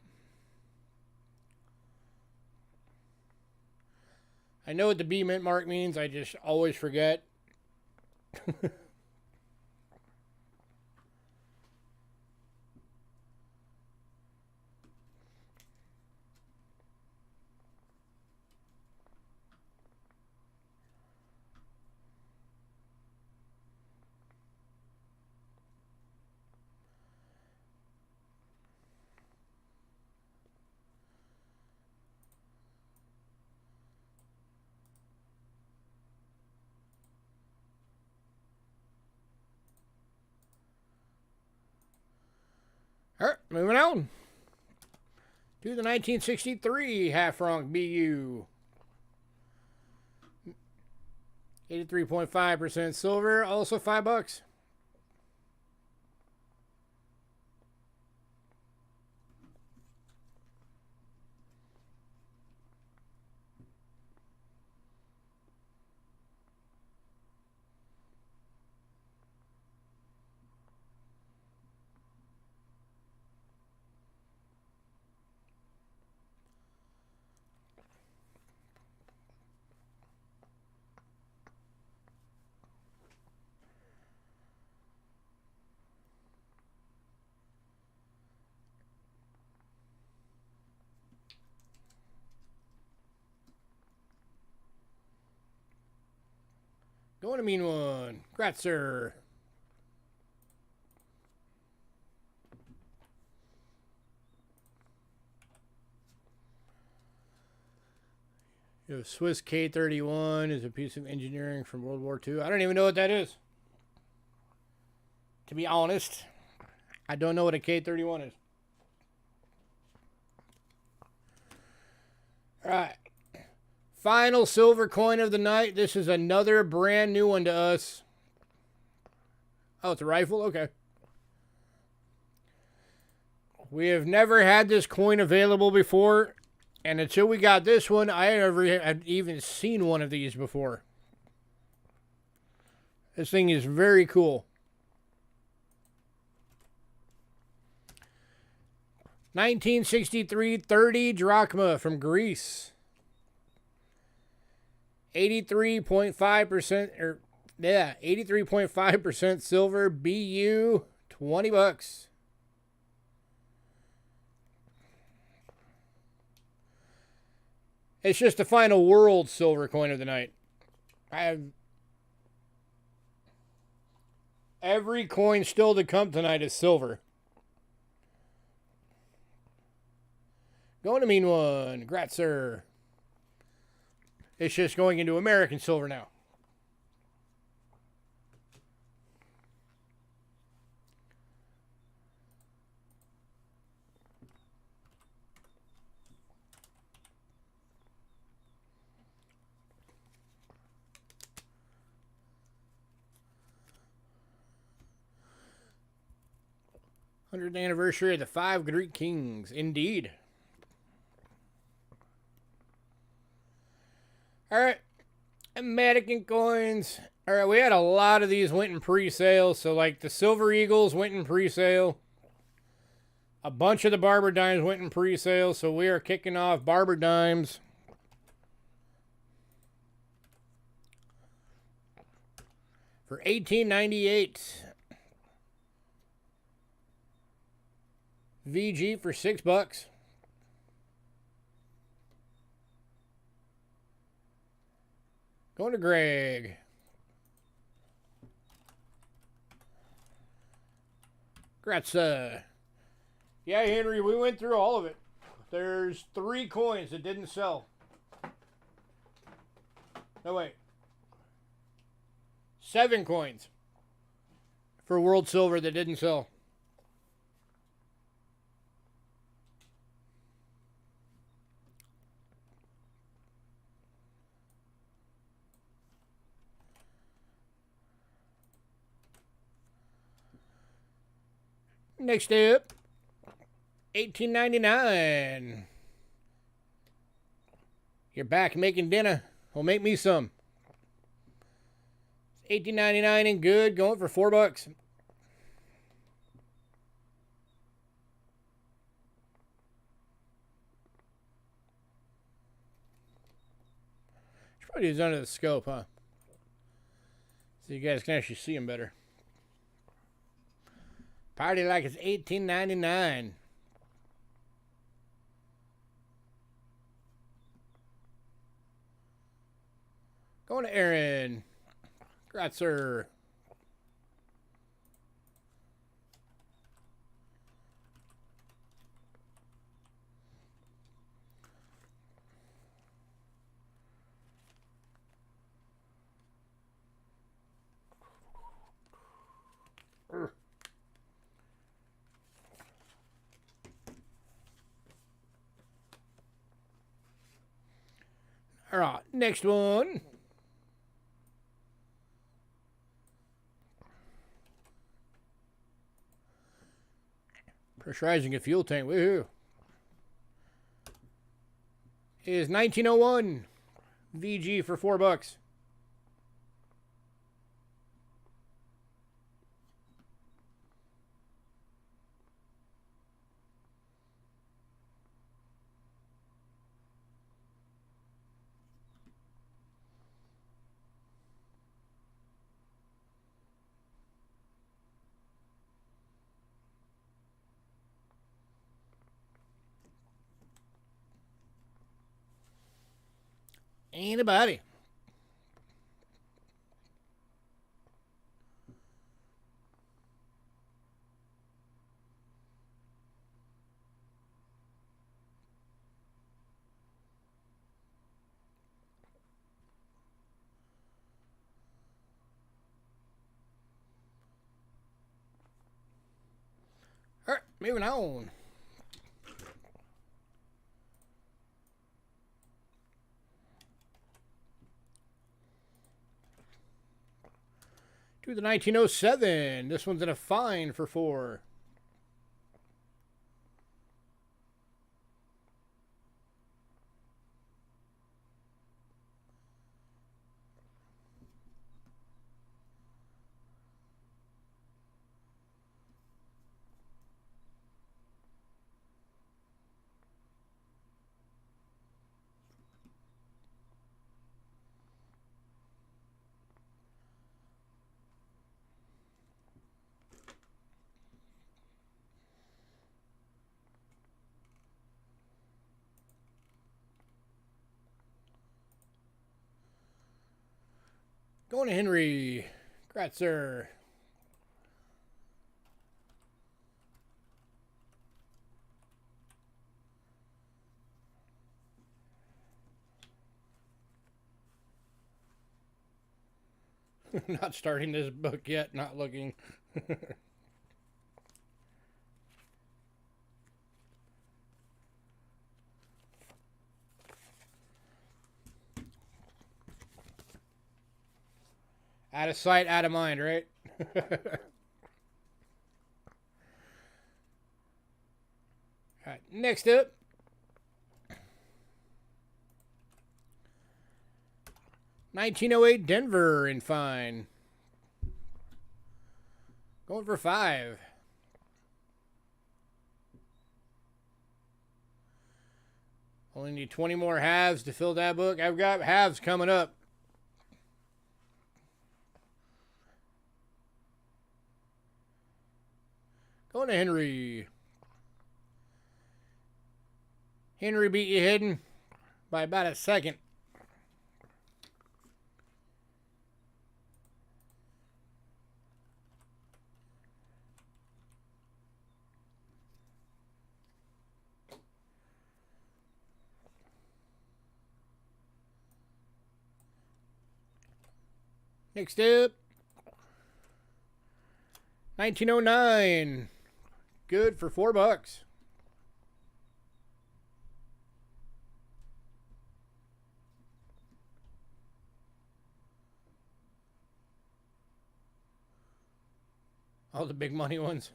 I know what the B mint mark means. I just always forget. All right, moving on to the 1963 half franc BU. 83.5% silver, also $5. Going to mean one. Gratzer. Swiss K-31 is a piece of engineering from World War II. I don't even know what that is. To be honest, I don't know what a K-31 is. All right. Final silver coin of the night. This is another brand new one to us. Oh, it's a rifle? Okay. We have never had this coin available before. And until we got this one, I never had even seen one of these before. This thing is very cool. 1963 30 drachma from Greece. 83.5% or yeah, 83.5% silver, BU, $20. It's just the final world silver coin of the night. I have every coin still to come tonight is silver. Going to mean one. Congrats, sir. It's just going into American silver now. '100th anniversary of the 5 Greek kings. Indeed. Alright. American coins. Alright, we had a lot of these went in pre-sale. So, like, the Silver Eagles went in pre-sale. A bunch of the Barber Dimes went in pre-sale. So, we are kicking off Barber Dimes. For $18.98. VG for $6. Going to Greg. Congrats. Yeah, Henry, we went through all of it. There's 3 coins that didn't sell. No, wait. 7 coins for World Silver that didn't sell. Next up, $18.99. You're back making dinner. Well, make me some. $18.99 and good, going for $4. Should probably use under the scope, huh? So you guys can actually see them better. Party like it's $18.99. Going to Aaron. Congrats, sir. All right, next one. Pressurizing a fuel tank, woohoo. Is 1901 VG for $4. Anybody? All right, moving on. To the 1907. This one's in a fine for 4. Going to Henry. Gratzer. Not starting this book yet, not looking. Out of sight, out of mind, right? All right, next up. $19.08 Denver in fine. Going for 5. Only need 20 more halves to fill that book. I've got halves coming up. Going to Henry. Henry beat you hidden by about a second. Next up, 1909. Good for $4. All the big money ones.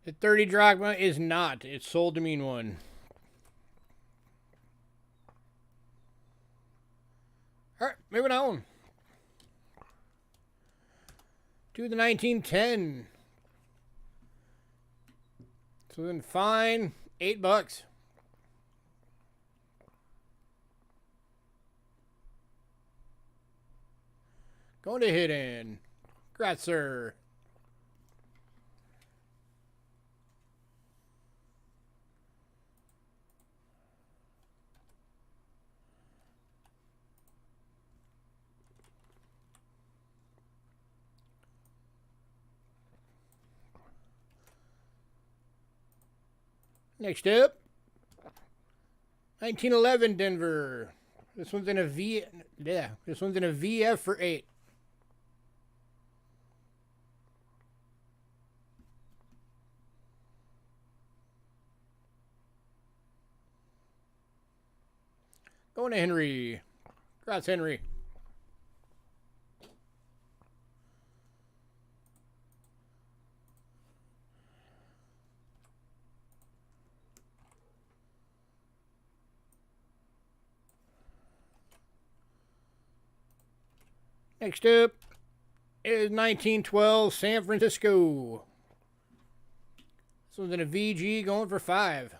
The 30 drachma is not. It's sold to mean one. All right, moving on. To the 1910. So then fine, $8. Going to hidden. Gratzer. Next up, 1911 Denver. This one's in a this one's in a VF for 8. Going to Henry. Congrats, Henry. Next up is 1912 San Francisco. This one's in a VG going for 5.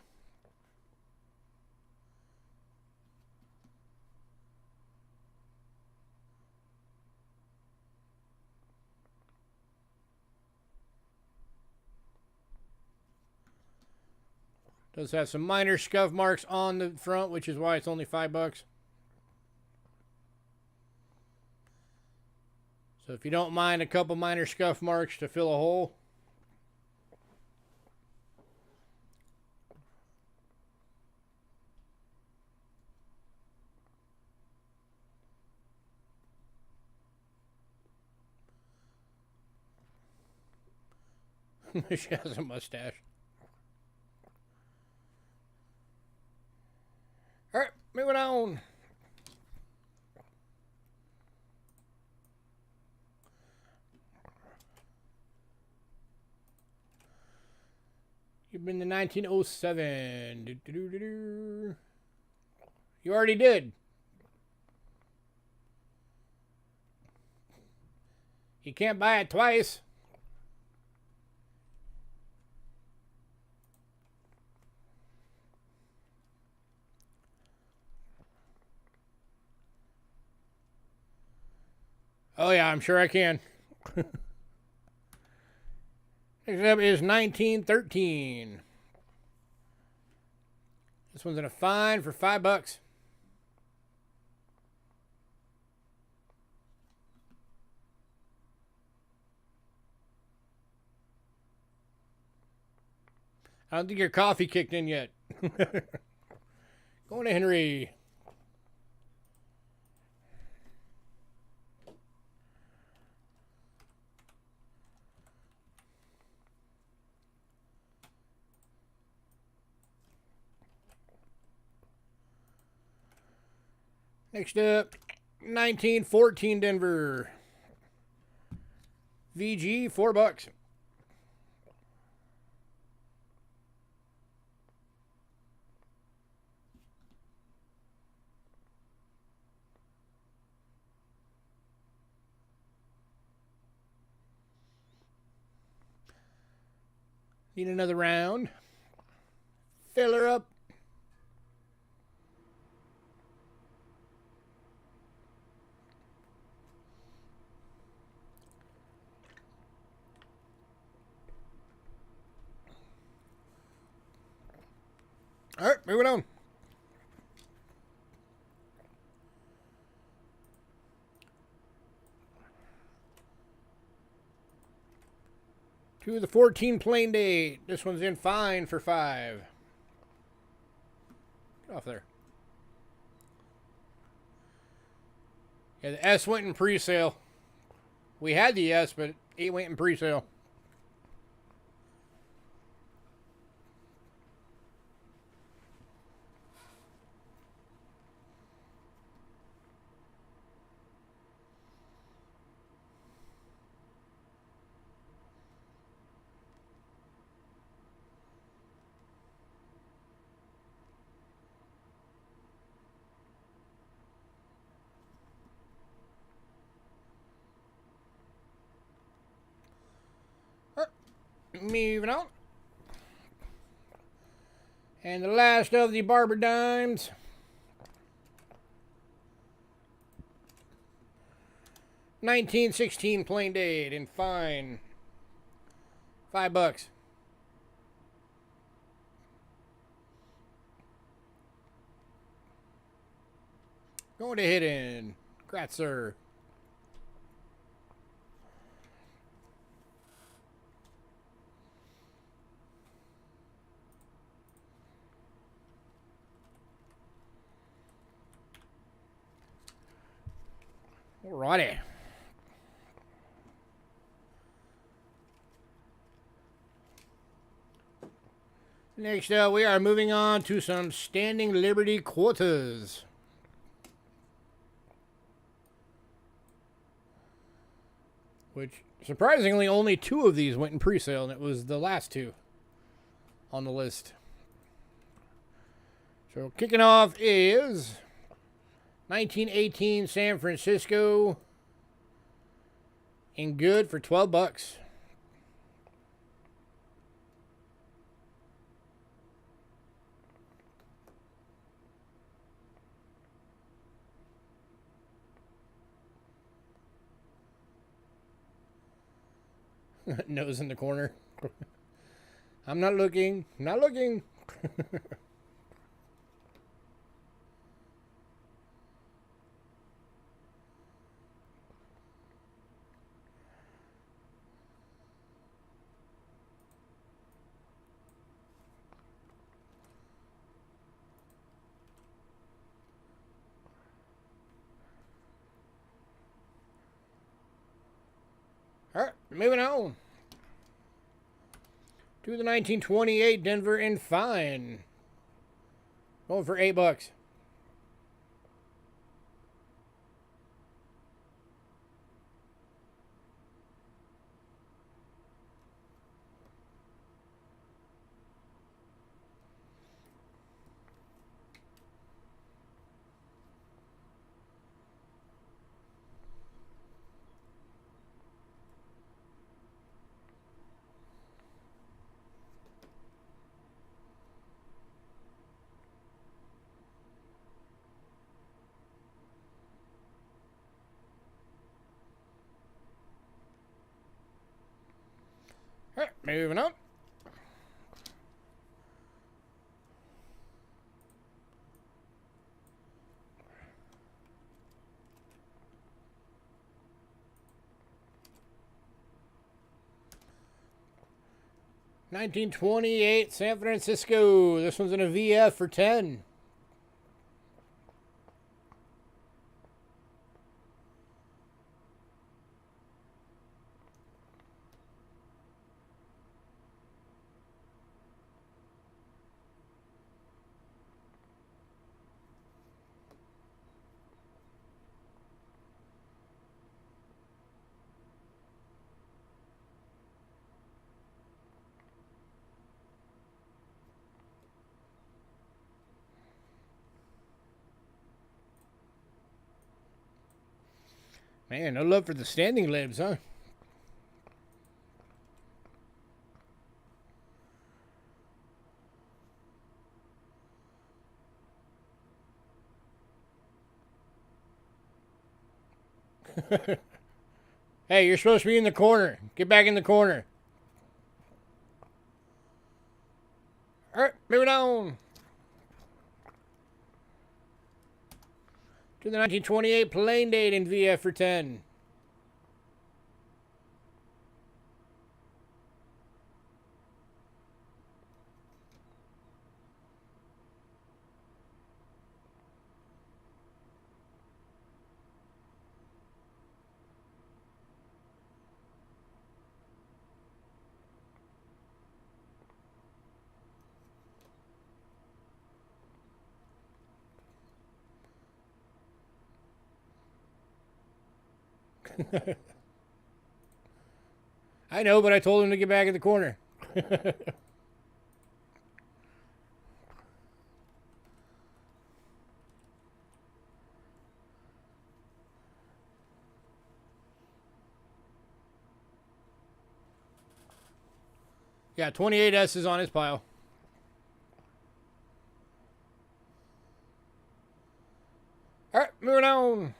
Does have some minor scuff marks on the front, which is why it's only $5. So if you don't mind a couple minor scuff marks to fill a hole. She has a mustache. All right, moving on. You've been to 1907. You already did. You can't buy it twice. Oh yeah, I'm sure I can. Next up is 1913. This one's in a fine for $5. I don't think your coffee kicked in yet. Going to Henry. Next up, 1914 Denver. VG, $4. Need another round. Fill her up. All right, moving on. To the 14 plain date. This one's in fine for $5. Get off there. Yeah, the S went in pre-sale. We had the S, but it went in pre-sale. Moving on. And the last of the Barber Dimes. $19.16 plain date and fine. $5. Going to hidden. Congrats, sir. Alrighty. Next up, we are moving on to some Standing Liberty quotas. Which, surprisingly, only 2 of these went in pre-sale, and it was the last 2 on the list. So, kicking off is 1918 San Francisco in good for $12. Nose in the corner. I'm not looking. Not looking. All right, moving on. To the 1928 Denver in fine. Going for $8. All right, moving on. $19.28 San Francisco. This one's in a VF for 10. Man, no love for the standing libs, huh? Hey, you're supposed to be in the corner. Get back in the corner. All right, moving on. To the 1928 Plain Date in VF for 10. I know, but I told him to get back in the corner. Yeah, 28S is on his pile. All right, moving on.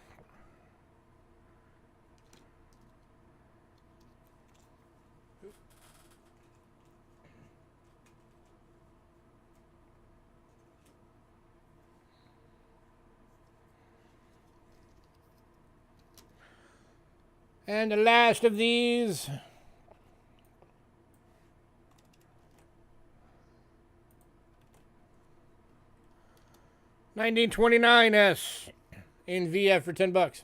And the last of these. $19.29S in VF for $10.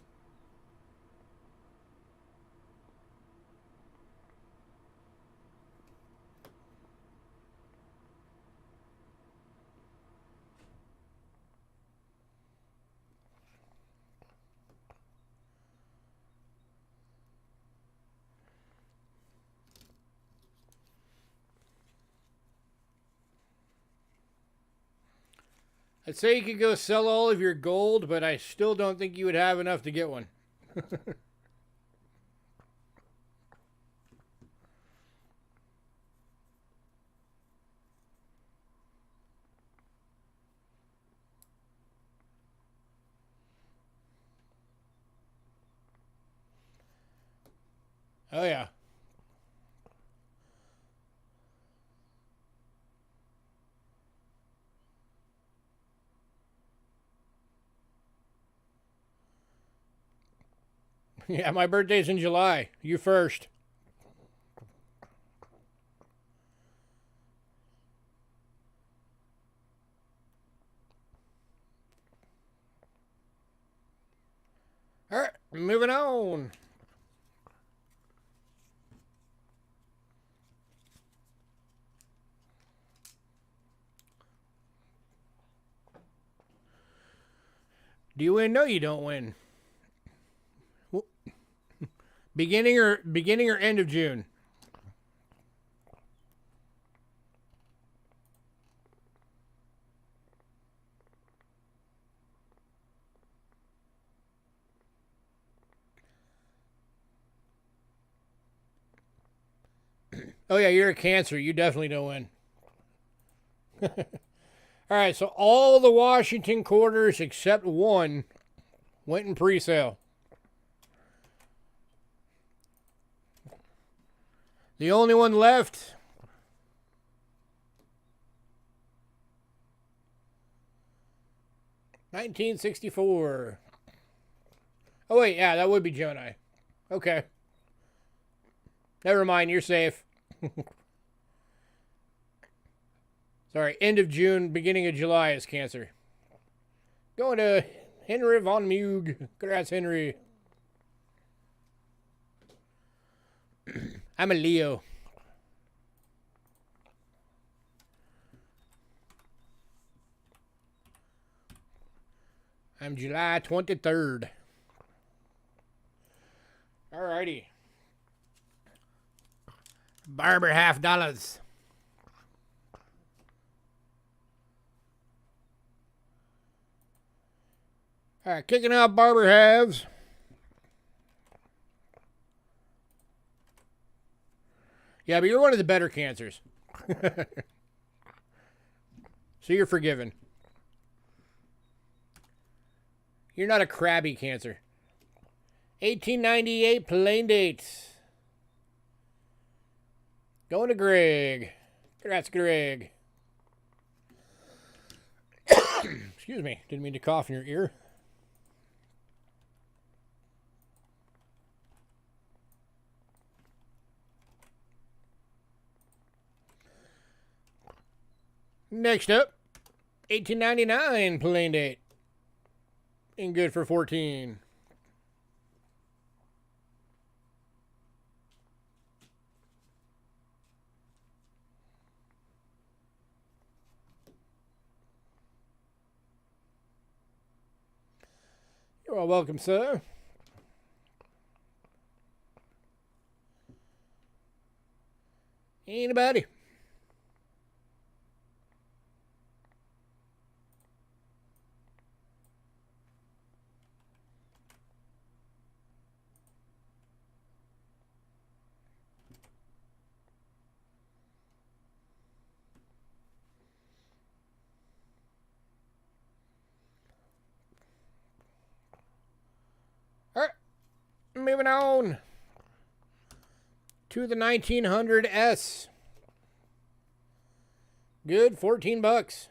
I'd say you could go sell all of your gold, but I still don't think you would have enough to get one. Oh, yeah. Yeah, my birthday's in July. You first. All right, moving on. Do you win? No, you don't win. Beginning or end of June? Oh yeah, you're a Cancer. You definitely don't win. All right, so all the Washington quarters except one went in pre-sale. The only one left, $19.64. Oh wait, yeah, that would be Jonai. Okay. Never mind, you're safe. Sorry, end of June, beginning of July is Cancer. Going to Henry von Mug. Congrats, Henry. I'm a Leo. I'm July 23rd. Alrighty. Barber $50. Alright, kicking out Barber halves. Yeah, but you're one of the better Cancers. So you're forgiven. You're not a crabby Cancer. 1898 plain dates. Going to Greg. Congrats, Greg. Excuse me. Didn't mean to cough in your ear. Next up, 1899 plain date. And good for 14. You're all welcome, sir. Anybody? All right, moving on to the 1900S. Good, 14 bucks.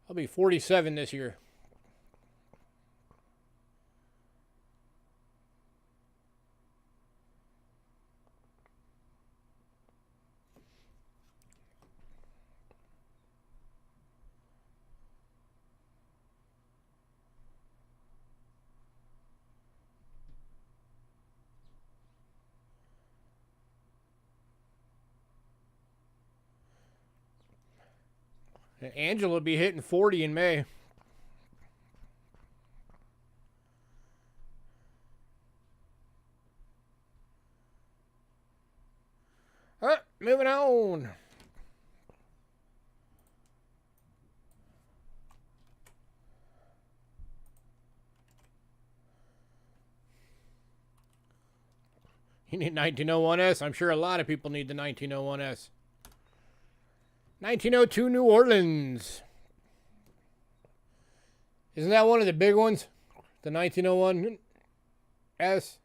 I'll be 47 this year. Angela will be hitting 40 in May. All right, moving on. You need 1901S? I'm sure a lot of people need the 1901S. 1902 New Orleans. Isn't that one of the big ones? The 1901S? This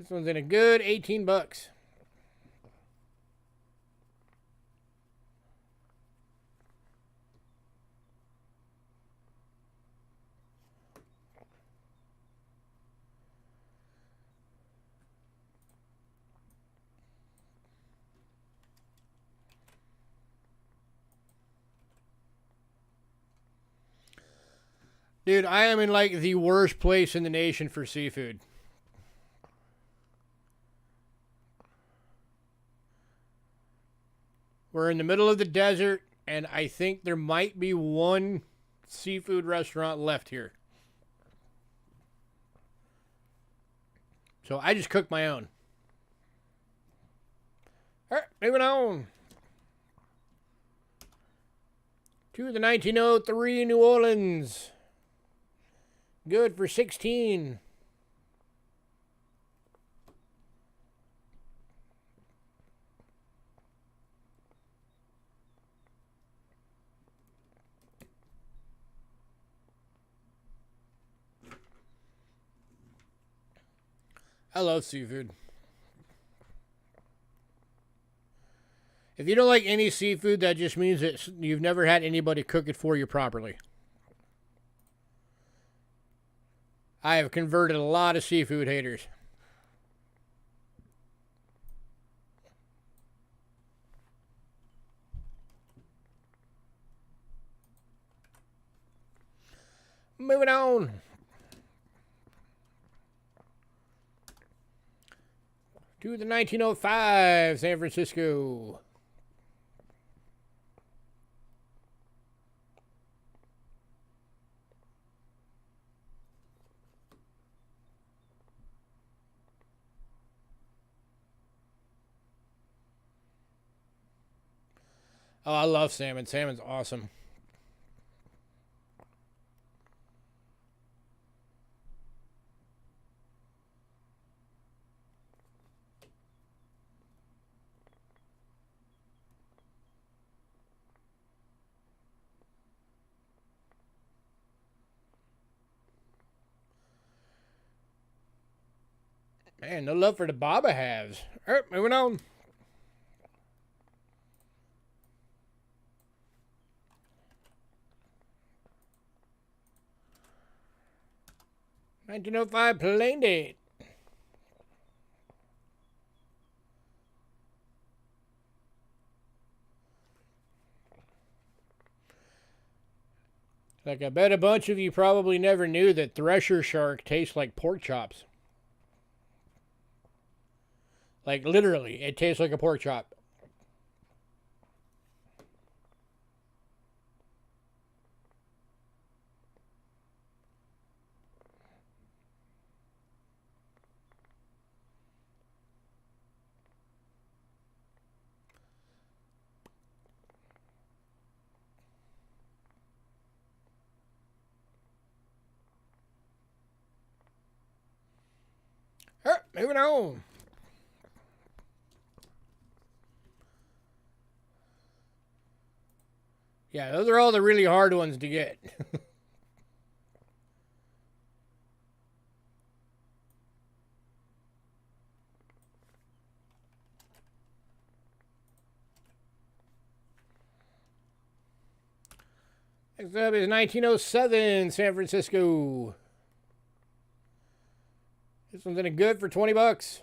one's in a good 18 bucks. Dude, I am in like the worst place in the nation for seafood. We're in the middle of the desert, and I think there might be one seafood restaurant left here. So I just cooked my own. All right, moving on. To the 1903 New Orleans. Good for 16. I love seafood. If you don't like any seafood, that just means that you've never had anybody cook it for you properly. I have converted a lot of seafood haters. Moving on. To the 1905 San Francisco. Oh, I love salmon. Salmon's awesome. Man, no love for the Baba halves. All right, moving on. $19.05 plain date. Like, I bet a bunch of you probably never knew that thresher shark tastes like pork chops. Like, literally, it tastes like a pork chop. All right, moving on. Yeah, those are all the really hard ones to get. Next up is 1907 San Francisco. This one's in a good for 20 bucks.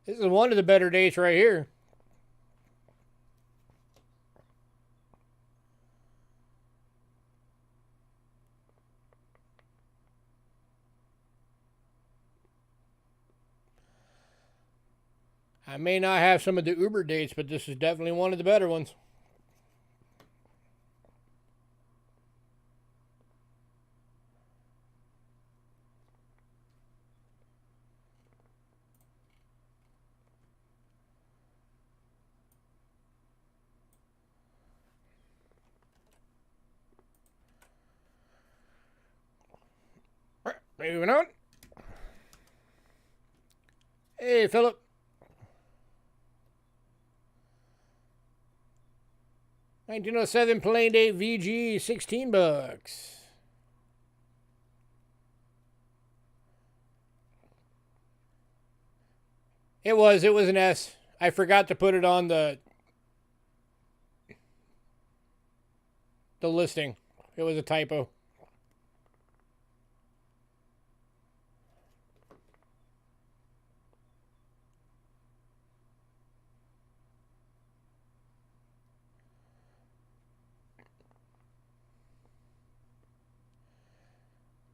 This is one of the better dates right here. I may not have some of the Uber dates, but this is definitely one of the better ones. All right, moving on. Hey, Philip. $1907 plain date VG, 16 bucks. It was an S. I forgot to put it on the listing. It was a typo.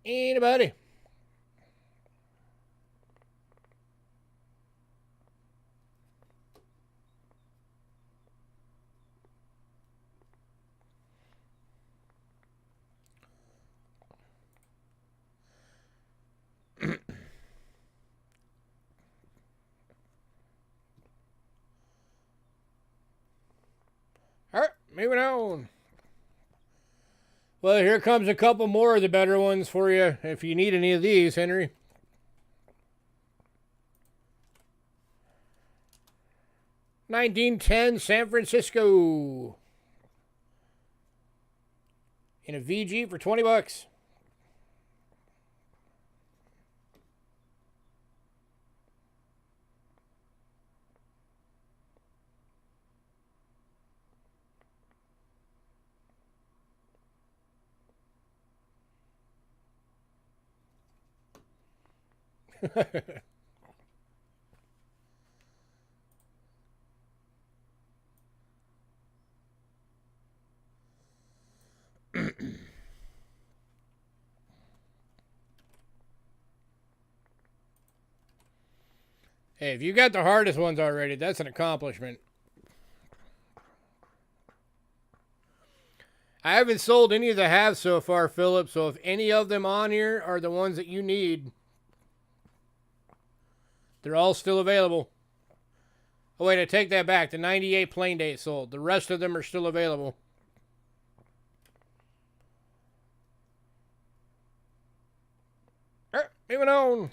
Anybody? All right, moving on. Well, here comes a couple more of the better ones for you if you need any of these, Henry. $19.10 San Francisco. In a VG for 20 bucks. Hey, if you got the hardest ones already, that's an accomplishment. I haven't sold any of the halves so far, Philip, so if any of them on here are the ones that you need, they're all still available. Oh, wait, I take that back. The 98 plain date sold. The rest of them are still available. All right, moving on.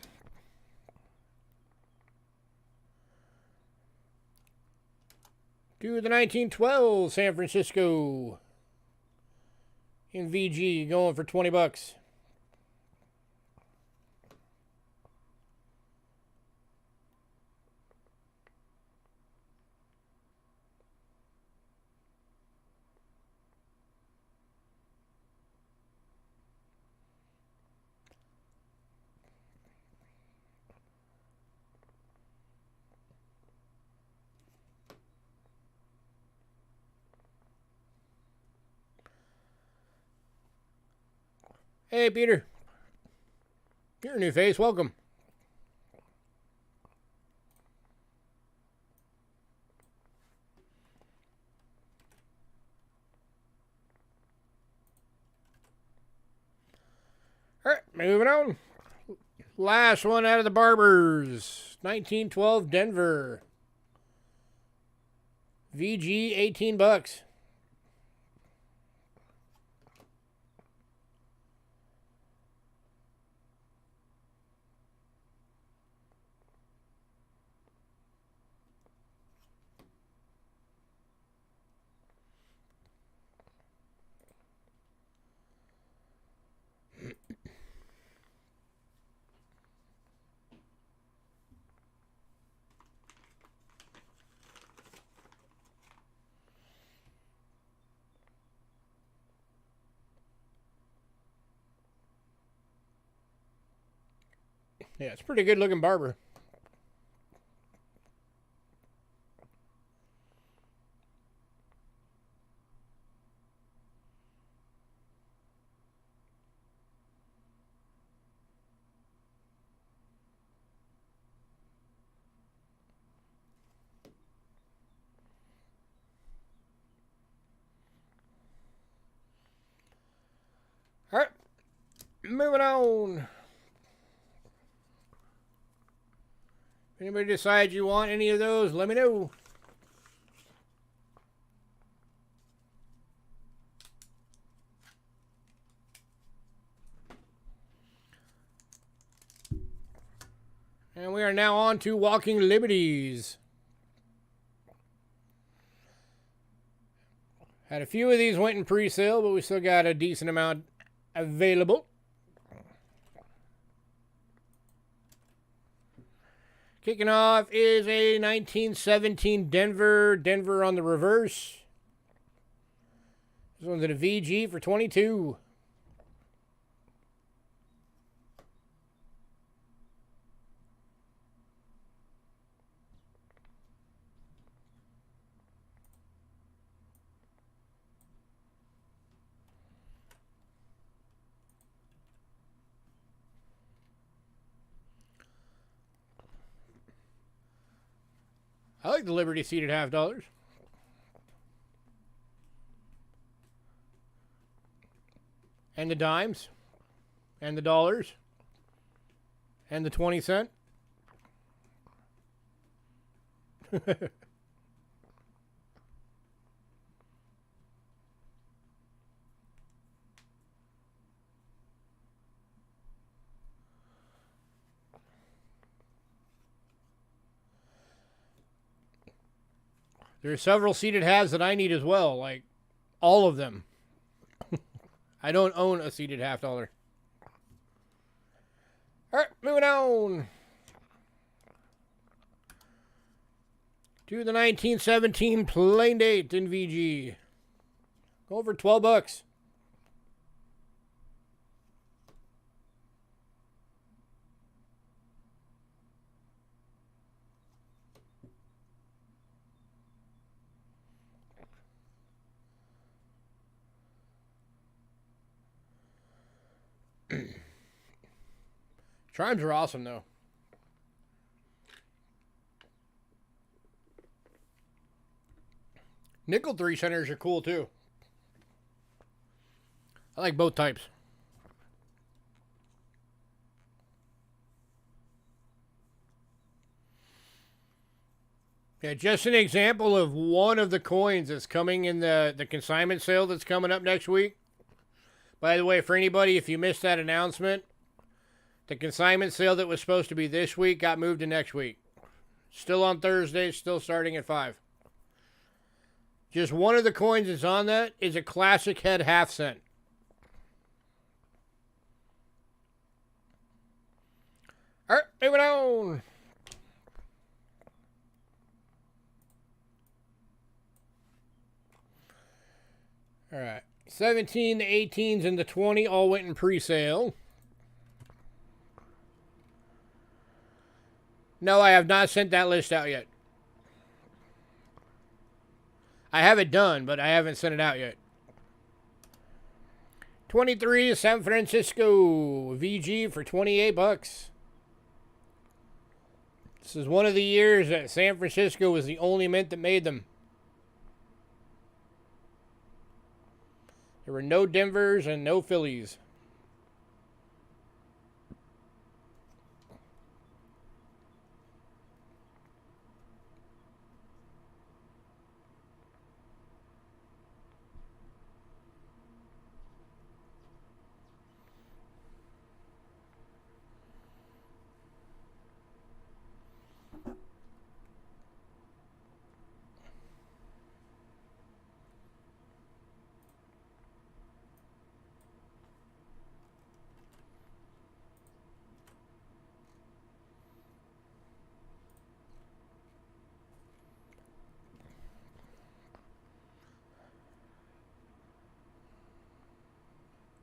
To the 1912 San Francisco. In VG, going for 20 bucks. Hey, Peter. You're a new face. Welcome. All right, moving on. Last one out of the barbers. 1912 Denver. VG 18 bucks. Yeah, it's a pretty good looking barber. All right, moving on. If anybody decides you want any of those, let me know. And we are now on to Walking Liberties. Had a few of these went in pre-sale, but we still got a decent amount available. Kicking off is a 1917 Denver on the reverse. This one's in a VG for 22. I like the Liberty seated half dollars. And the dimes. And the dollars. And the 20-cent. There are several seated halves that I need as well, like all of them. I don't own a seated half dollar. All right, moving on to the 1917 plain date in VG. Go over 12 bucks. Chimes are awesome, though. Nickel 3-centers are cool, too. I like both types. Yeah, just an example of one of the coins that's coming in the consignment sale that's coming up next week. By the way, for anybody, if you missed that announcement, the consignment sale that was supposed to be this week got moved to next week. Still on Thursday, still starting at 5. Just one of the coins that's on that is a classic head half cent. All right, moving on. All right, 17, the 18s, and the 20 all went in pre-sale. No, I have not sent that list out yet. I have it done, but I haven't sent it out yet. 23 San Francisco VG for 28 bucks. This is one of the years that San Francisco was the only mint that made them. There were no Denvers and no Phillies.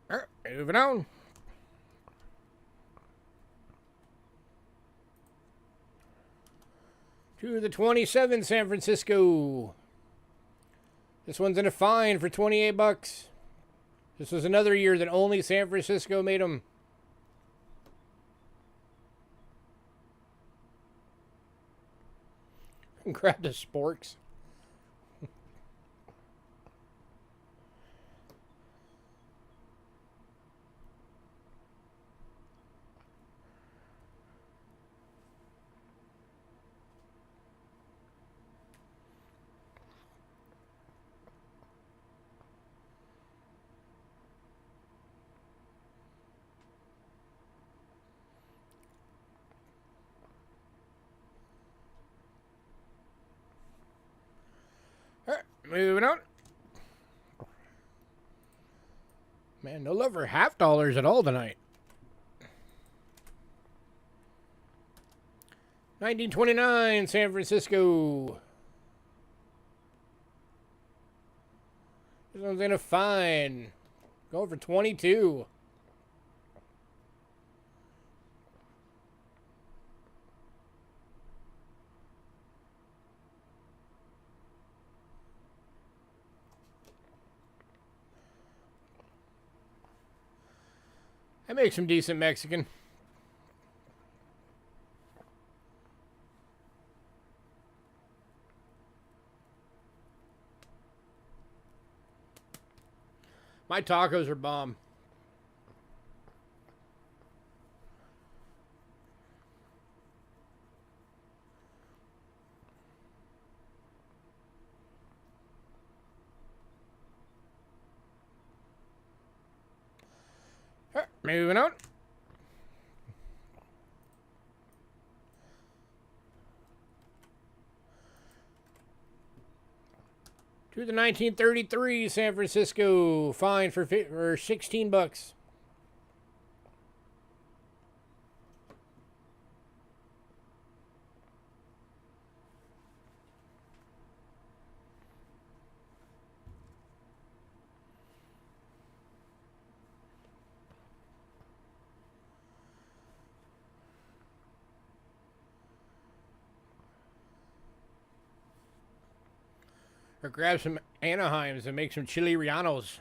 All right, moving on. To the 27 San Francisco. This one's in a fine for 28 bucks. This was another year that only San Francisco made them. Grab the sporks. Moving on. Man, no love for half dollars at all tonight. 1929 San Francisco. This one's in a fine. Going for 22. I make some decent Mexican. My tacos are bomb. All right, moving on. To the 1933 San Francisco, fine for 16 bucks. Or grab some Anaheims and make some chili rellenos.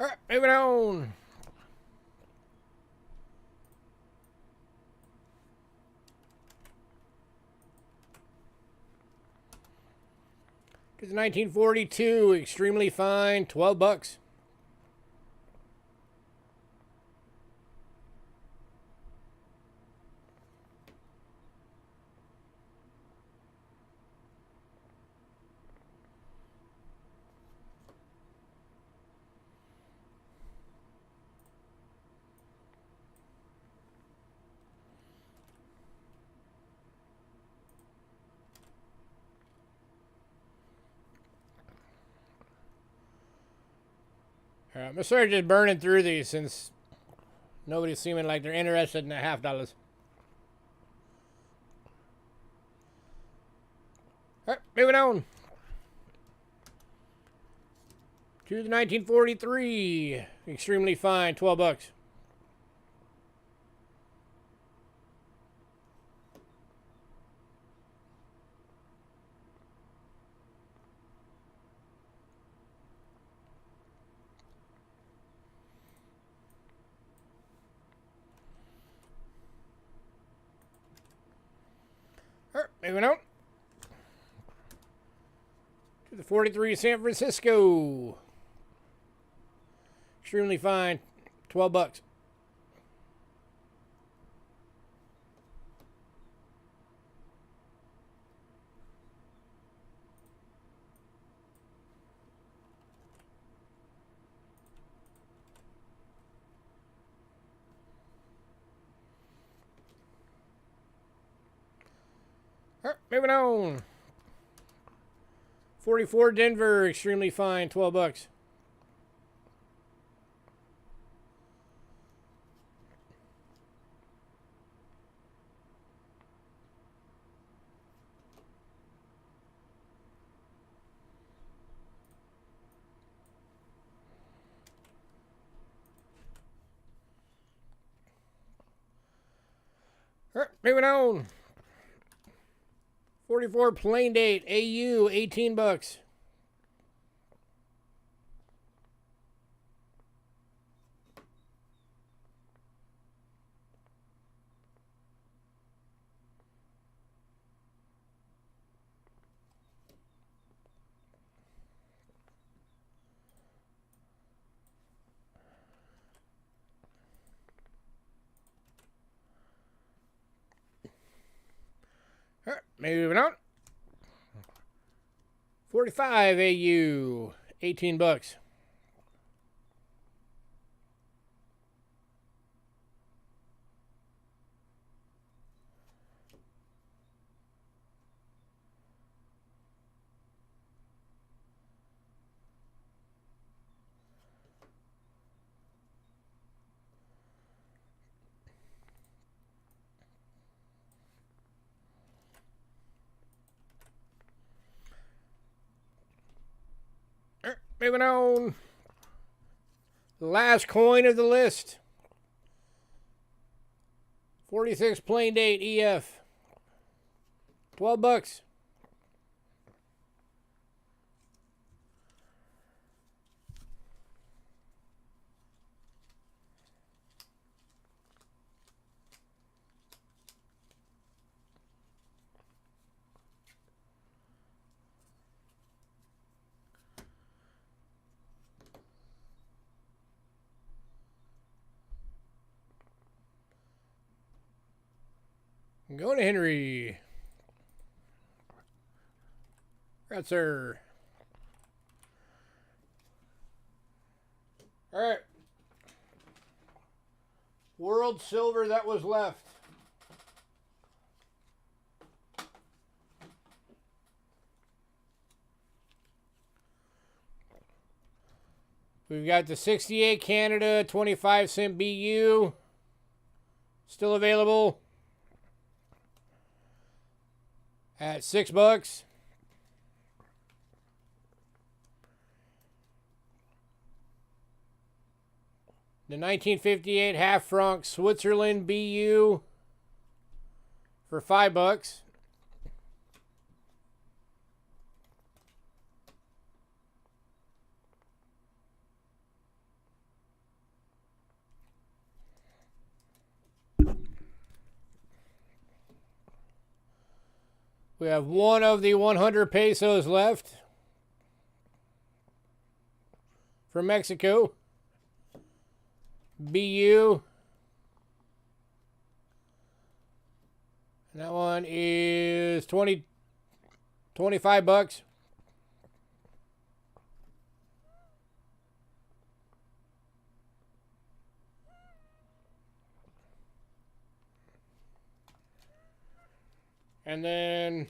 All right, moving on. To the 1942, extremely fine, 12 bucks. I'm gonna start just burning through these since nobody's seeming like they're interested in the $half. All right, moving on. To the 1943, extremely fine, 12 bucks. All right, moving on. To the 43 San Francisco. Extremely fine, 12 bucks. All right, moving on. 44 Denver, extremely fine, 12 bucks. All right, moving on. 44 Plain Date AU, 18 bucks. All right, moving on. 45 AU, 18 bucks. All right, moving on. Last coin of the list. 46 plain date EF. 12 bucks. Going to Henry. Right, sir. All right. World silver that was left. We've got the 68 Canada 25-cent BU. Still available. At $6. The 1958 half franc Switzerland BU for $5. We have one of the 100 pesos left from Mexico. BU. And that one is 25 bucks. And then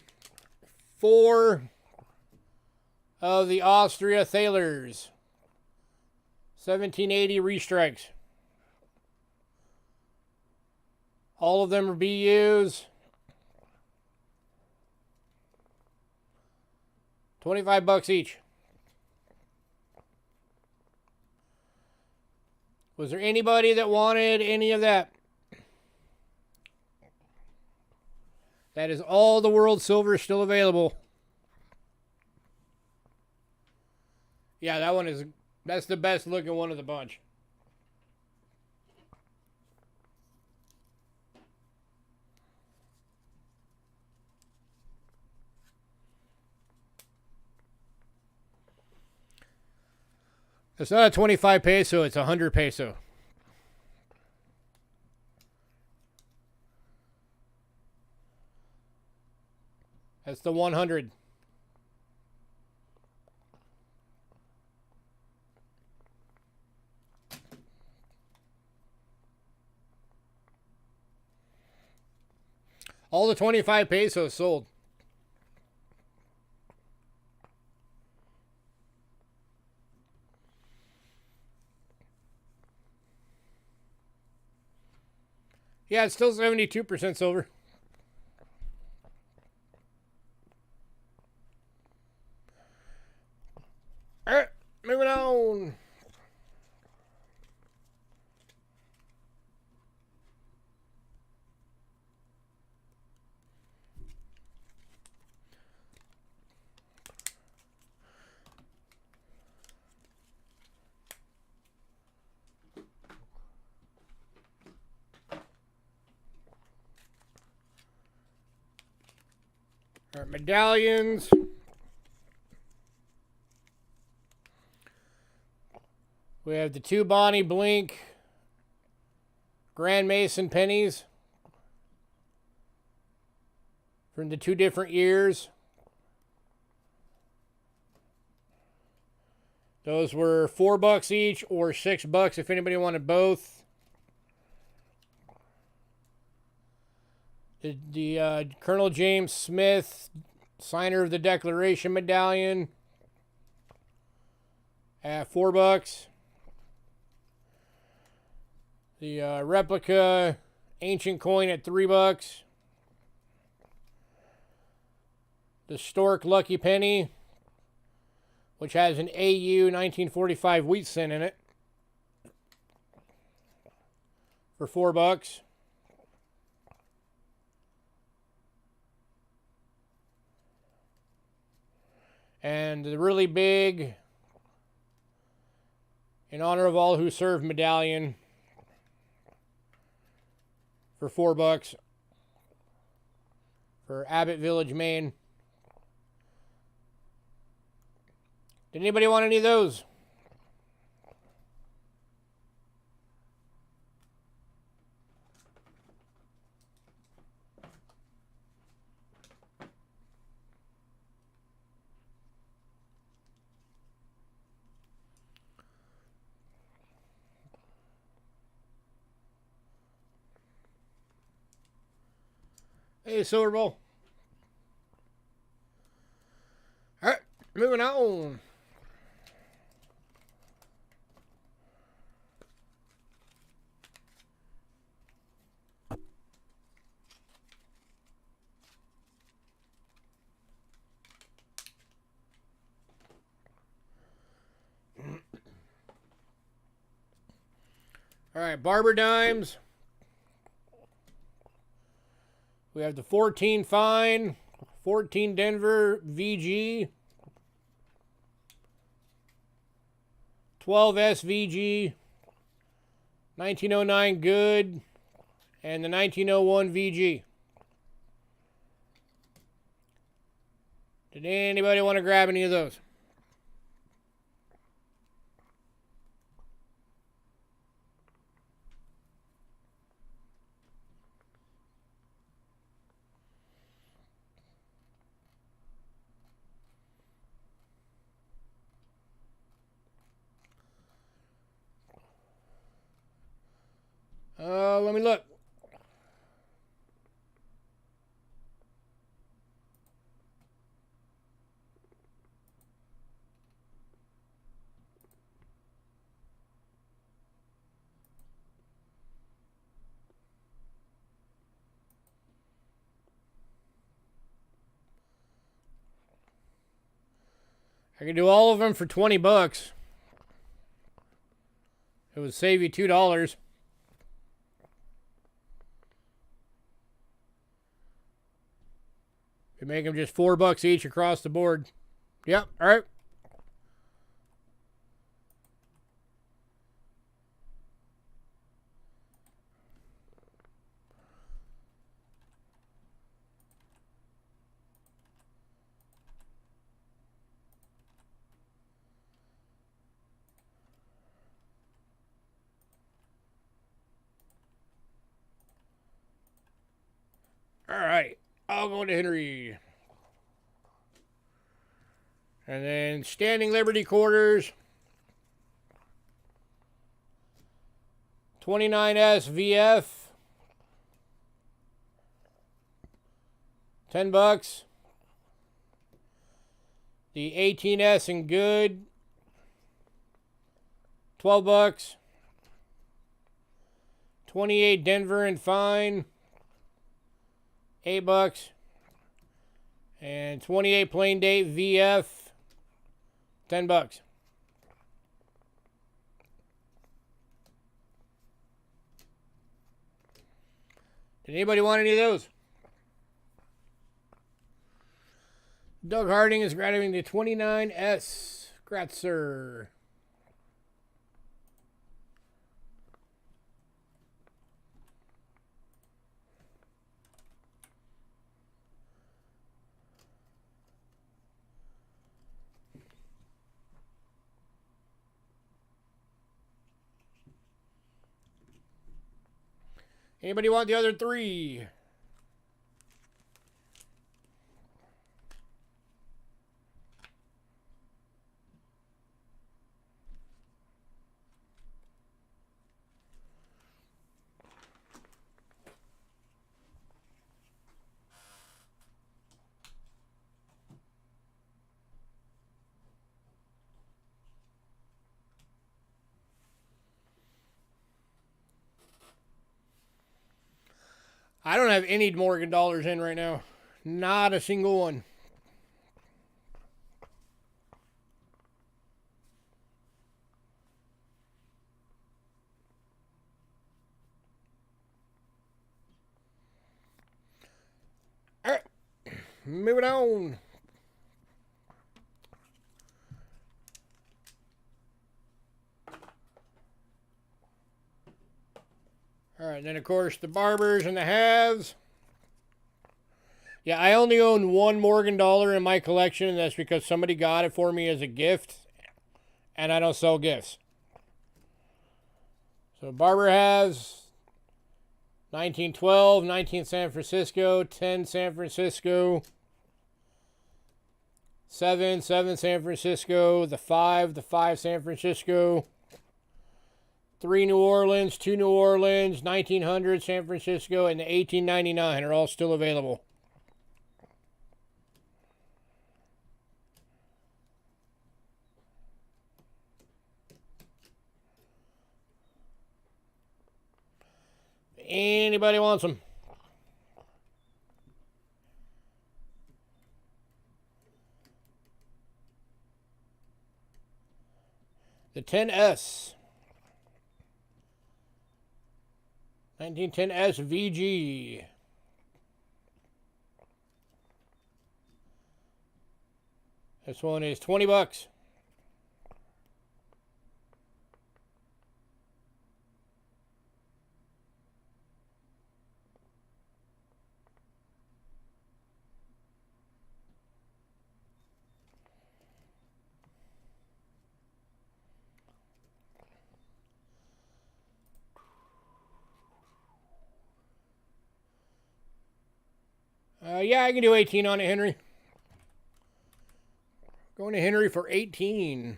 4 of the Austria Thalers. 1780 restrikes. All of them are BUs. 25 bucks each. Was there anybody that wanted any of that? That is all the world silver still available. Yeah, that one is, that's the best looking one of the bunch. It's not a 25 peso, it's 100 peso. That's the 100. All the 25 pesos sold. Yeah, it's still 72% silver. All right, moving on. All right, medallions. We have the 2 Bonnie Blink Grand Mason pennies from the 2 different years. Those were $4 each or $6 if anybody wanted both. The Colonel James Smith Signer of the Declaration medallion at $4. The replica ancient coin at $3. The Stork Lucky Penny, which has an AU 1945 wheat cent in it, for $4. And the really big, in honor of all who served medallion for $4 for Abbott Village, Maine. Did anybody want any of those? Hey, Silver Bowl. All right, moving on. All right, Barber Dimes. We have the 14 Fine, 14 Denver VG, 12 SVG, 1909 Good, and the 1901 VG. Did anybody want to grab any of those? Let me look. I can do all of them for $20. It would save you $2. You make them just $4 each across the board. Yep, all right. All right, I'll go to Henry. And then Standing Liberty Quarters. 29S VF. $10. The 18S and Good. $12. 28 Denver and Fine. $8. And 28 Plain Date VF. $10. Did anybody want any of those? Doug Harding is grabbing the 29S Gratzer. Anybody want the other three? I don't have any Morgan dollars in right now. Not a single one. All right, moving on. And then, of course, the barbers and the halves. Yeah, I only own one Morgan dollar in my collection, and that's because somebody got it for me as a gift, and I don't sell gifts. So barber halves, 1912, 19 San Francisco, 10 San Francisco, 7 San Francisco, the 5 San Francisco, 3 New Orleans, 2 New Orleans, 1900 San Francisco, and the 1899 are all still available. Anybody wants them? The 10S. 1910S VG. This one is 20 bucks. Yeah, I can do 18 on it, Henry. Going to Henry for 18.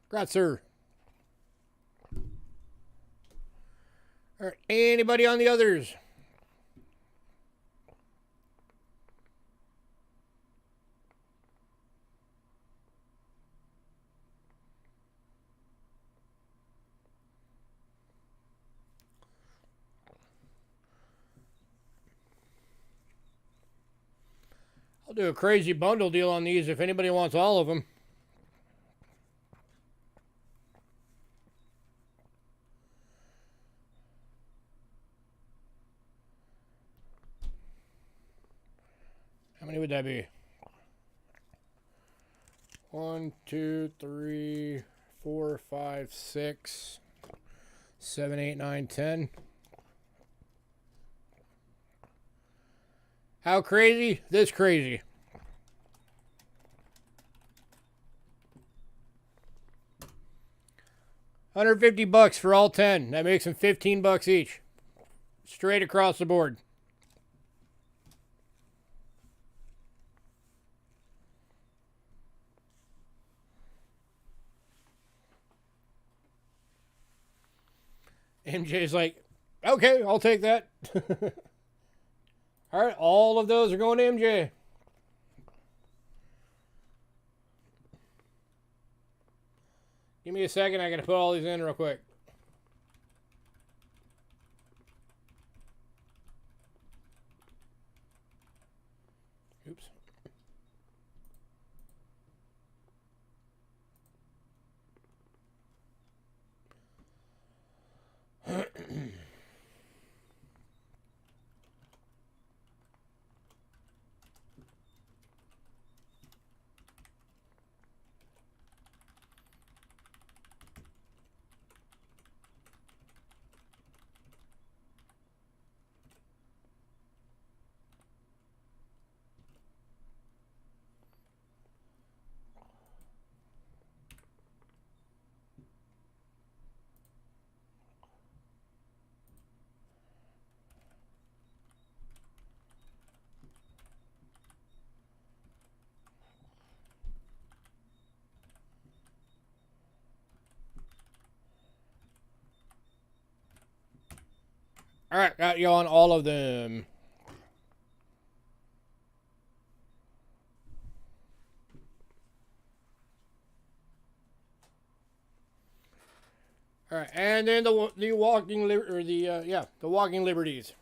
Congrats, sir. All right, anybody on the others? I'll do a crazy bundle deal on these if anybody wants all of them. How many would that be? 1, 2, 3, 4, 5, 6, 7, 8, 9, 10. How crazy? This crazy. $150 for all 10. That makes them 15 bucks each. Straight across the board. MJ's like, okay, I'll take that. All right, all of those are going to MJ. Give me a second. I got to put all these in real quick. Oops. All right, got you on all of them. All right, and then the walking the walking liberties.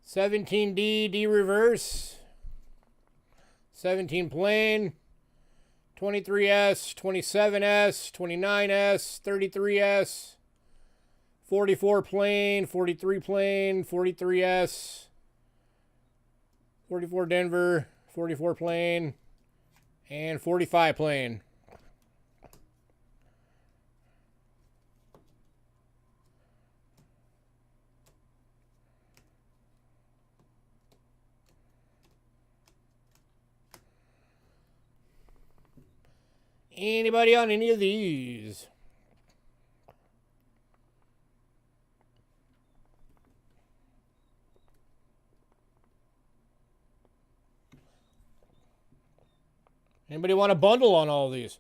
17D D reverse. 17 plain. 23S, 27S, 29S, 33S. 44 plain, 43 plain, 43S, 44 Denver, 44 plain, And 45 playing. Anybody on any of these? Anybody want a bundle on all of these?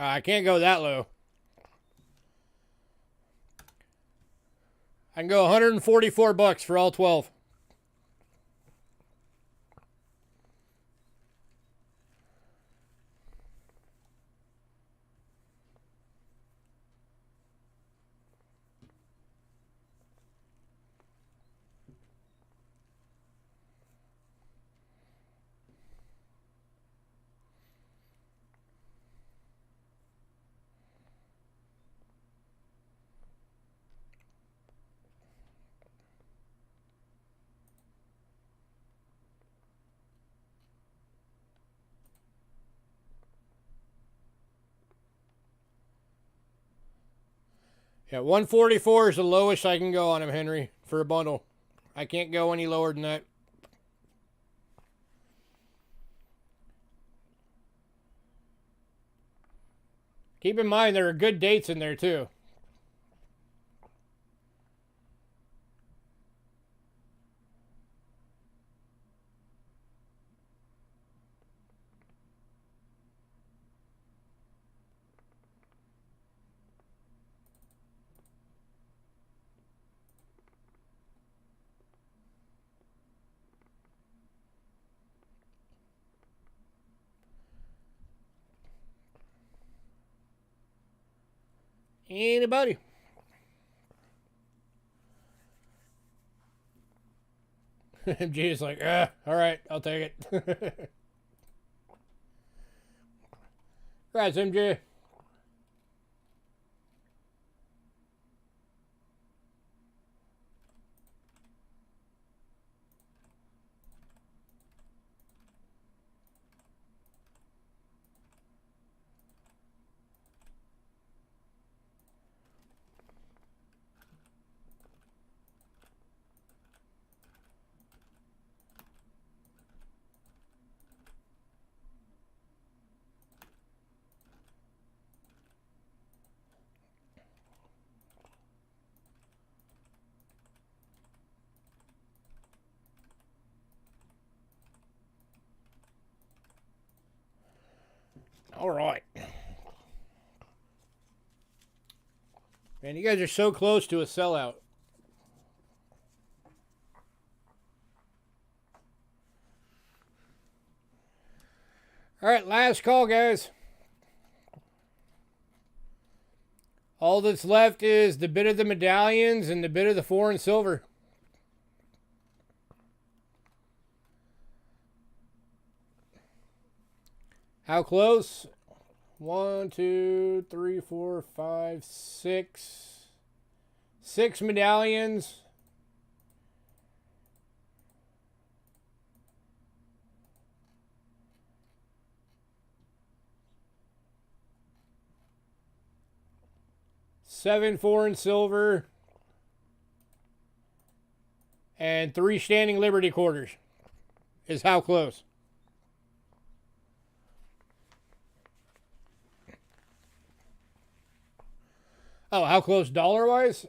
I can't go that low. I can go 144 bucks for all 12. Yeah, 144 is the lowest I can go on him, Henry, for a bundle. I can't go any lower than that. Keep in mind, there are good dates in there, too. Anybody? MG is like, all right, I'll take it. Congrats, MJ. All right. Man, you guys are so close to a sellout. All right, last call, guys. All that's left is the bit of the medallions and the bit of the foreign silver. How close? 1, 2, 3, 4, 5, 6. 6 medallions. Seven foreign silver. And 3 standing Liberty quarters. Is how close. Oh, how close dollar-wise?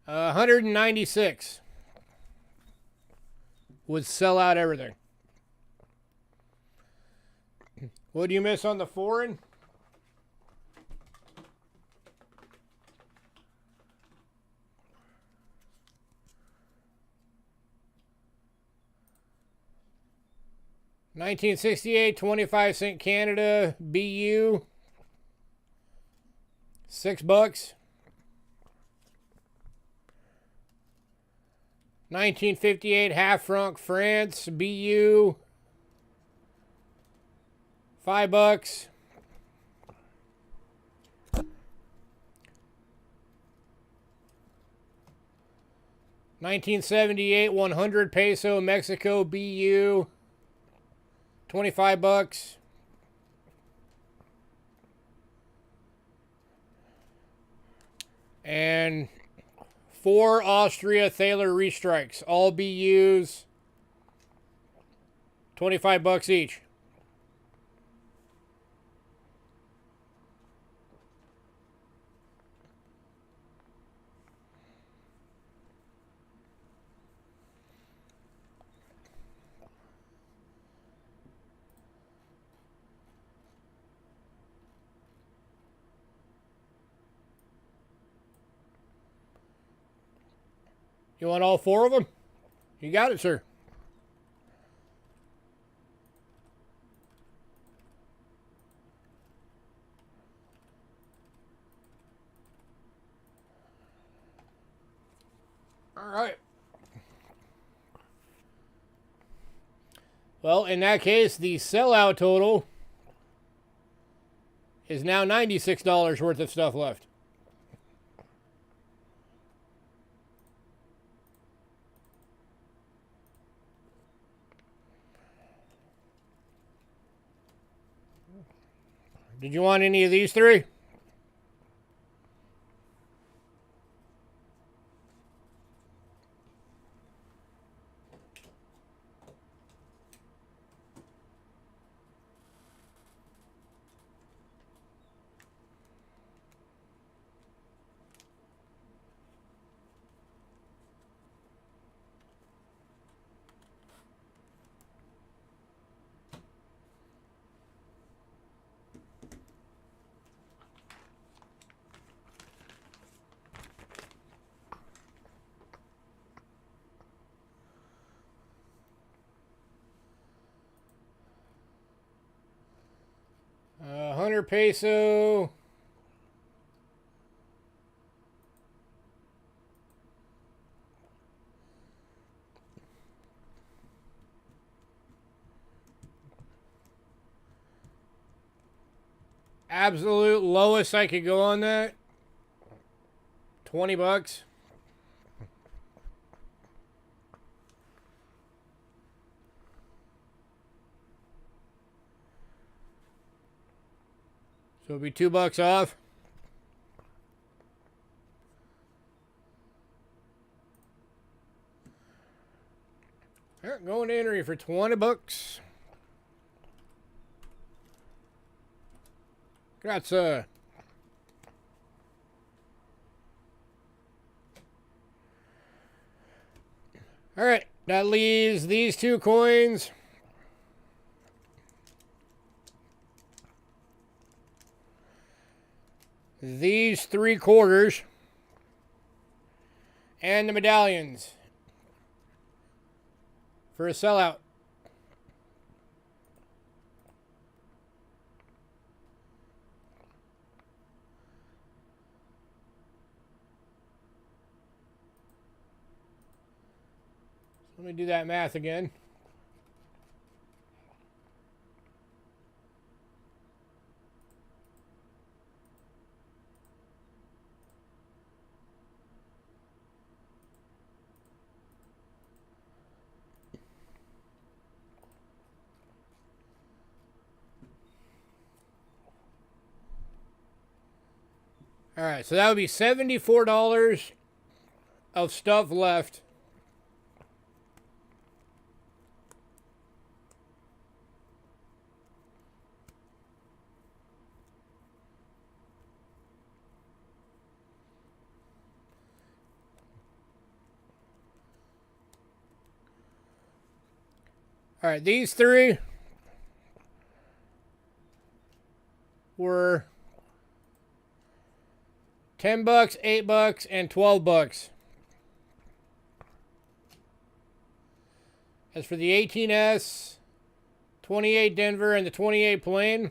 $196. would sell out everything. What do you miss on the foreign? $1968, 25-cent Canada BU, $6. 1958 half franc France BU, $5. 1978 100 peso Mexico BU, $25. And 4 Austria Thaler restrikes, all BUs, $25 each. You want all 4 of them? You got it, sir. All right. Well, in that case, the sellout total is now $96 worth of stuff left. Did you want any of these 3? $100 peso. Absolute lowest I could go on that, $20. So it'll be $2 off. All right, going to entry for $20. Grazie. All right, that leaves these 2 coins. These 3 quarters. And the medallions. For a sellout. Let me do that math again. All right, so that would be $74 of stuff left. All right, these three were $10, $8, and $12. As for the 18S, 28 Denver, and the 28 Plain,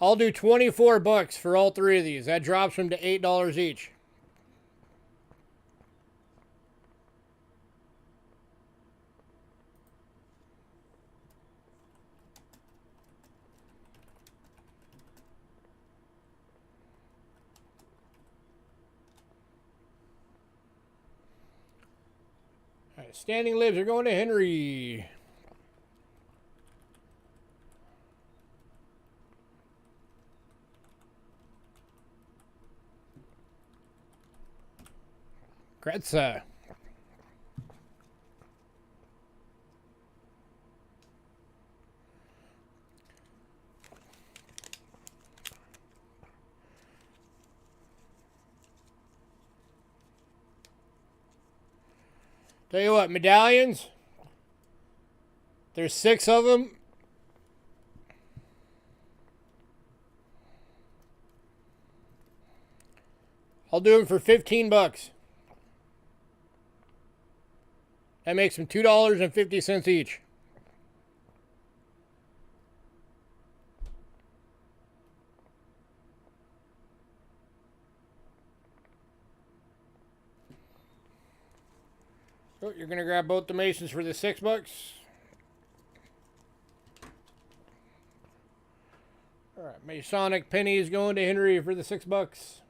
I'll do $24 for all three of these. That drops them to $8 each. All right, standing libs are going to Henry. Kretza. Tell you what, medallions, there's 6 of them. I'll do them for $15. That makes them $2.50 each. So you're going to grab both the Masons for the $6. All right, Masonic pennies going to Henry for the $6.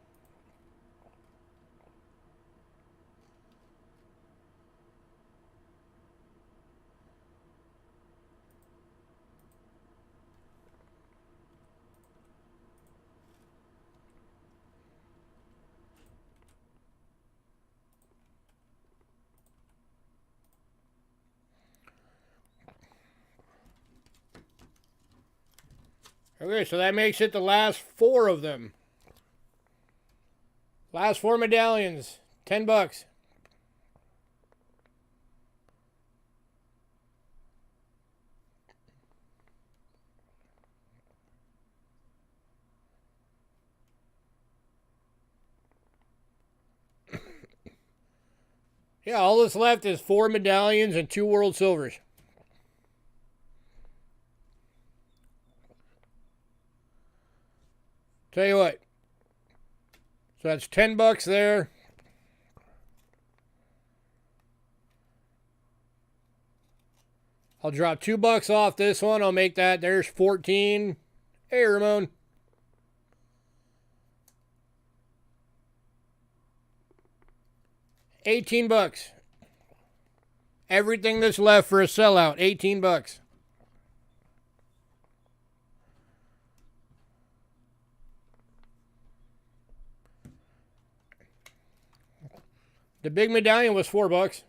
Okay, so that makes it the last 4 of them. Last 4 medallions, $10. Yeah, all that's left is 4 medallions and 2 world silvers. Tell you what. So that's $10 there. I'll drop $2 off this one. I'll make that. There's 14. Hey, Ramon. $18. Everything that's left for a sellout. $18. The big medallion was $4.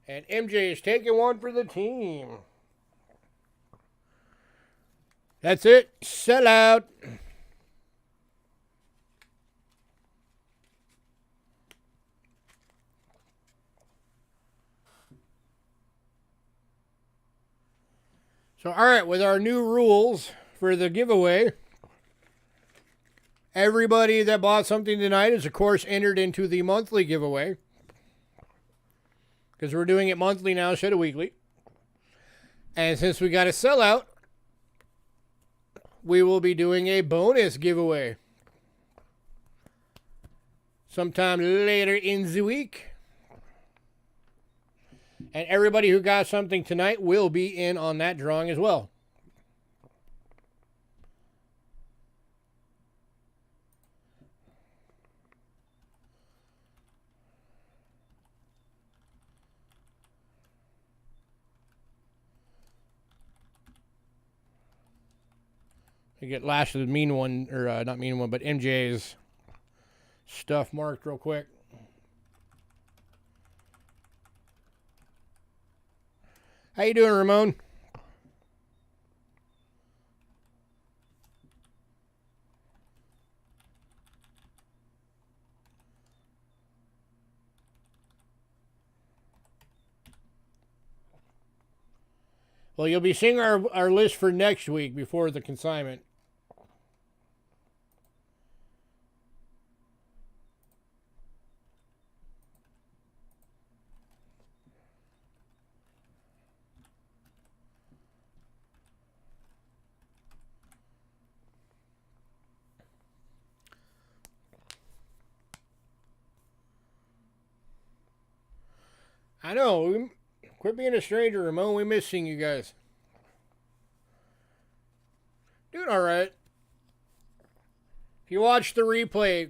And MJ is taking one for the team. That's it. Sell out. So, all right, with our new rules for the giveaway, everybody that bought something tonight is, of course, entered into the monthly giveaway. Because we're doing it monthly now instead of weekly. And since we got a sellout, we will be doing a bonus giveaway sometime later in the week. And everybody who got something tonight will be in on that drawing as well. You get last of the mean one, or not mean one, but MJ's stuff marked real quick. How you doing, Ramon? Well, you'll be seeing our list for next week before the consignment. I know. Quit being a stranger, Ramon. We miss seeing you guys. Doing all right. If you watch the replay,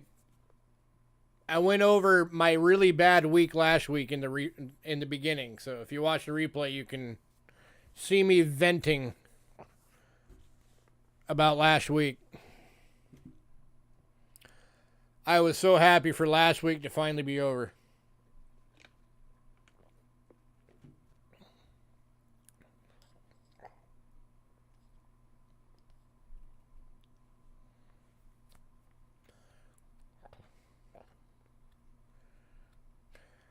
I went over my really bad week last week in the beginning. So if you watch the replay, you can see me venting about last week. I was so happy for last week to finally be over.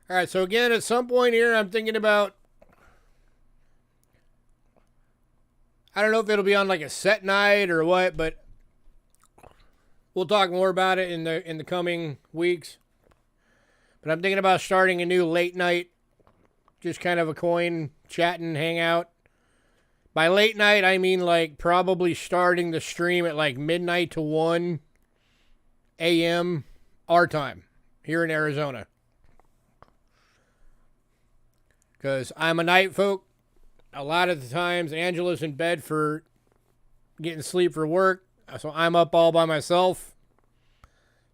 All right, so again, at some point here, I'm thinking about, I don't know if it'll be on like a set night or what, but we'll talk more about it in the coming weeks. But I'm thinking about starting a new late night, just kind of a coin chatting hangout. By late night, I mean like probably starting the stream at like midnight to 1 a.m. our time here in Arizona. Because I'm a night folk. A lot of the times, Angela's in bed for getting sleep for work. So I'm up all by myself.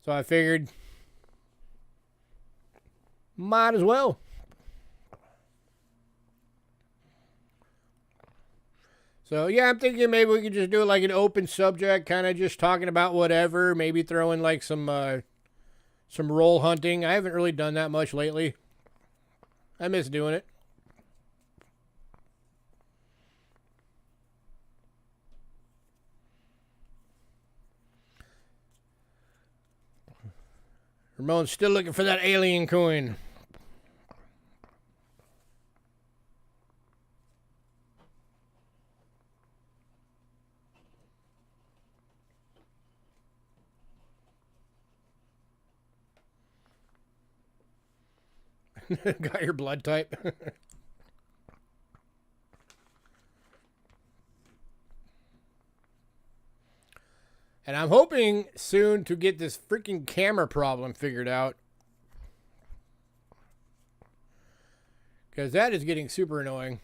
So I figured, might as well. So yeah, I'm thinking maybe we could just do it like an open subject, kind of just talking about whatever. Maybe throw in like some roll hunting. I haven't really done that much lately. I miss doing it. Ramon's still looking for that alien coin. Got your blood type. And I'm hoping soon to get this freaking camera problem figured out. Because that is getting super annoying.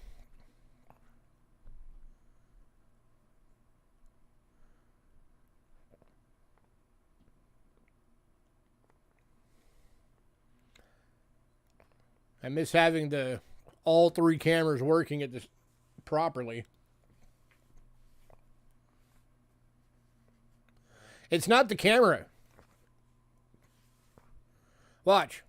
I miss having all three cameras working at this properly. It's not the camera. Watch.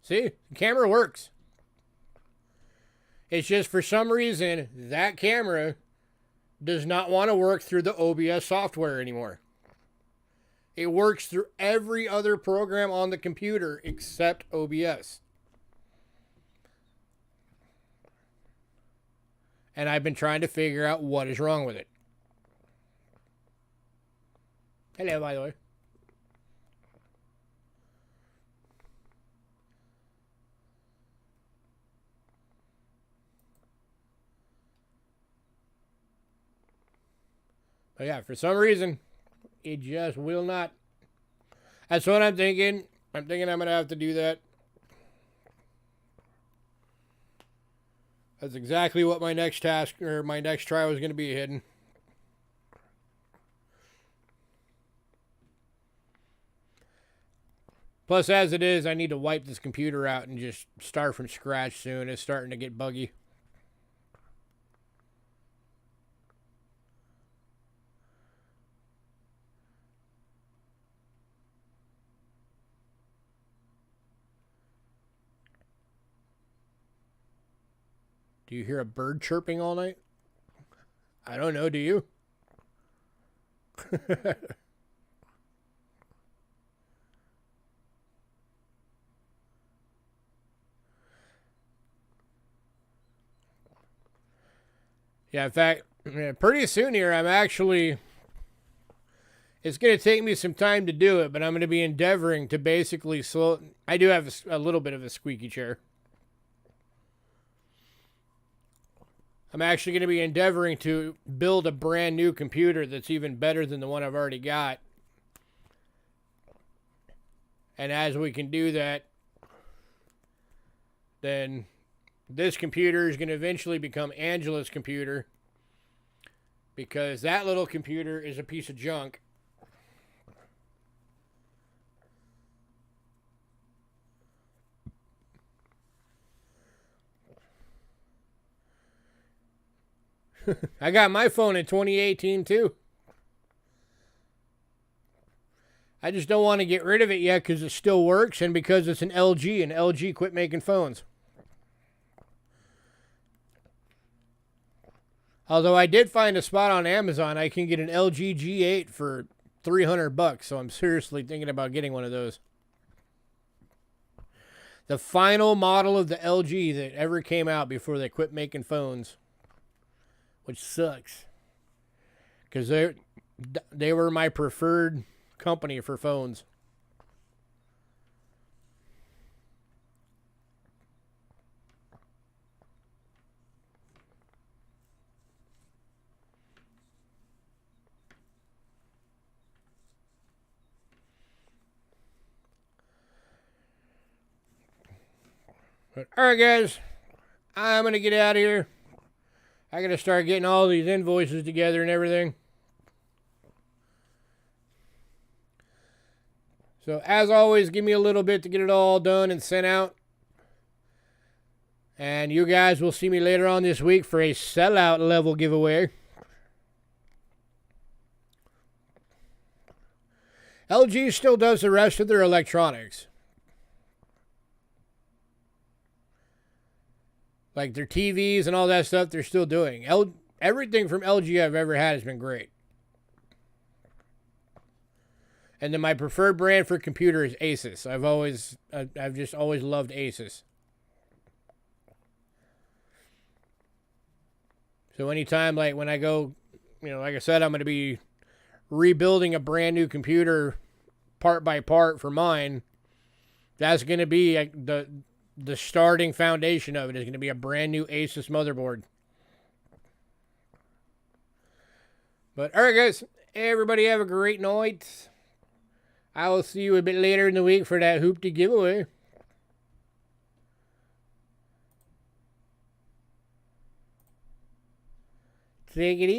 See? The camera works. It's just for some reason that camera does not want to work through the OBS software anymore. It works through every other program on the computer except OBS. And I've been trying to figure out what is wrong with it. Hello, by the way. But yeah, for some reason, it just will not. That's what I'm thinking. I'm thinking I'm going to have to do that. That's exactly what my next task or my next try was going to be hidden. Plus, as it is, I need to wipe this computer out and just start from scratch soon. It's starting to get buggy. Do you hear a bird chirping all night? I don't know, do you? Yeah, in fact, pretty soon here, it's going to take me some time to do it, but I'm going to be endeavoring to basically I do have a little bit of a squeaky chair. I'm actually going to be endeavoring to build a brand new computer that's even better than the one I've already got. And as we can do that, then this computer is going to eventually become Angela's computer, because that little computer is a piece of junk. I got my phone in 2018 too. I just don't want to get rid of it yet because it still works and because it's an LG, and LG quit making phones. Although I did find a spot on Amazon, I can get an LG G8 for $300, so I'm seriously thinking about getting one of those. The final model of the LG that ever came out before they quit making phones. Which sucks. Because they were my preferred company for phones. But, alright guys, I'm going to get out of here. I got to start getting all these invoices together and everything. So, as always, give me a little bit to get it all done and sent out. And you guys will see me later on this week for a sellout level giveaway. LG still does the rest of their electronics. Like their TVs and all that stuff, they're still doing. Everything from LG I've ever had has been great. And then my preferred brand for computer is Asus. I've just always loved Asus. So anytime, like when I go, like I said, I'm going to be rebuilding a brand new computer part by part for mine. That's going to be the starting foundation of it is going to be a brand new Asus motherboard. But, alright guys, everybody have a great night. I will see you a bit later in the week for that hoopty giveaway. Take it easy.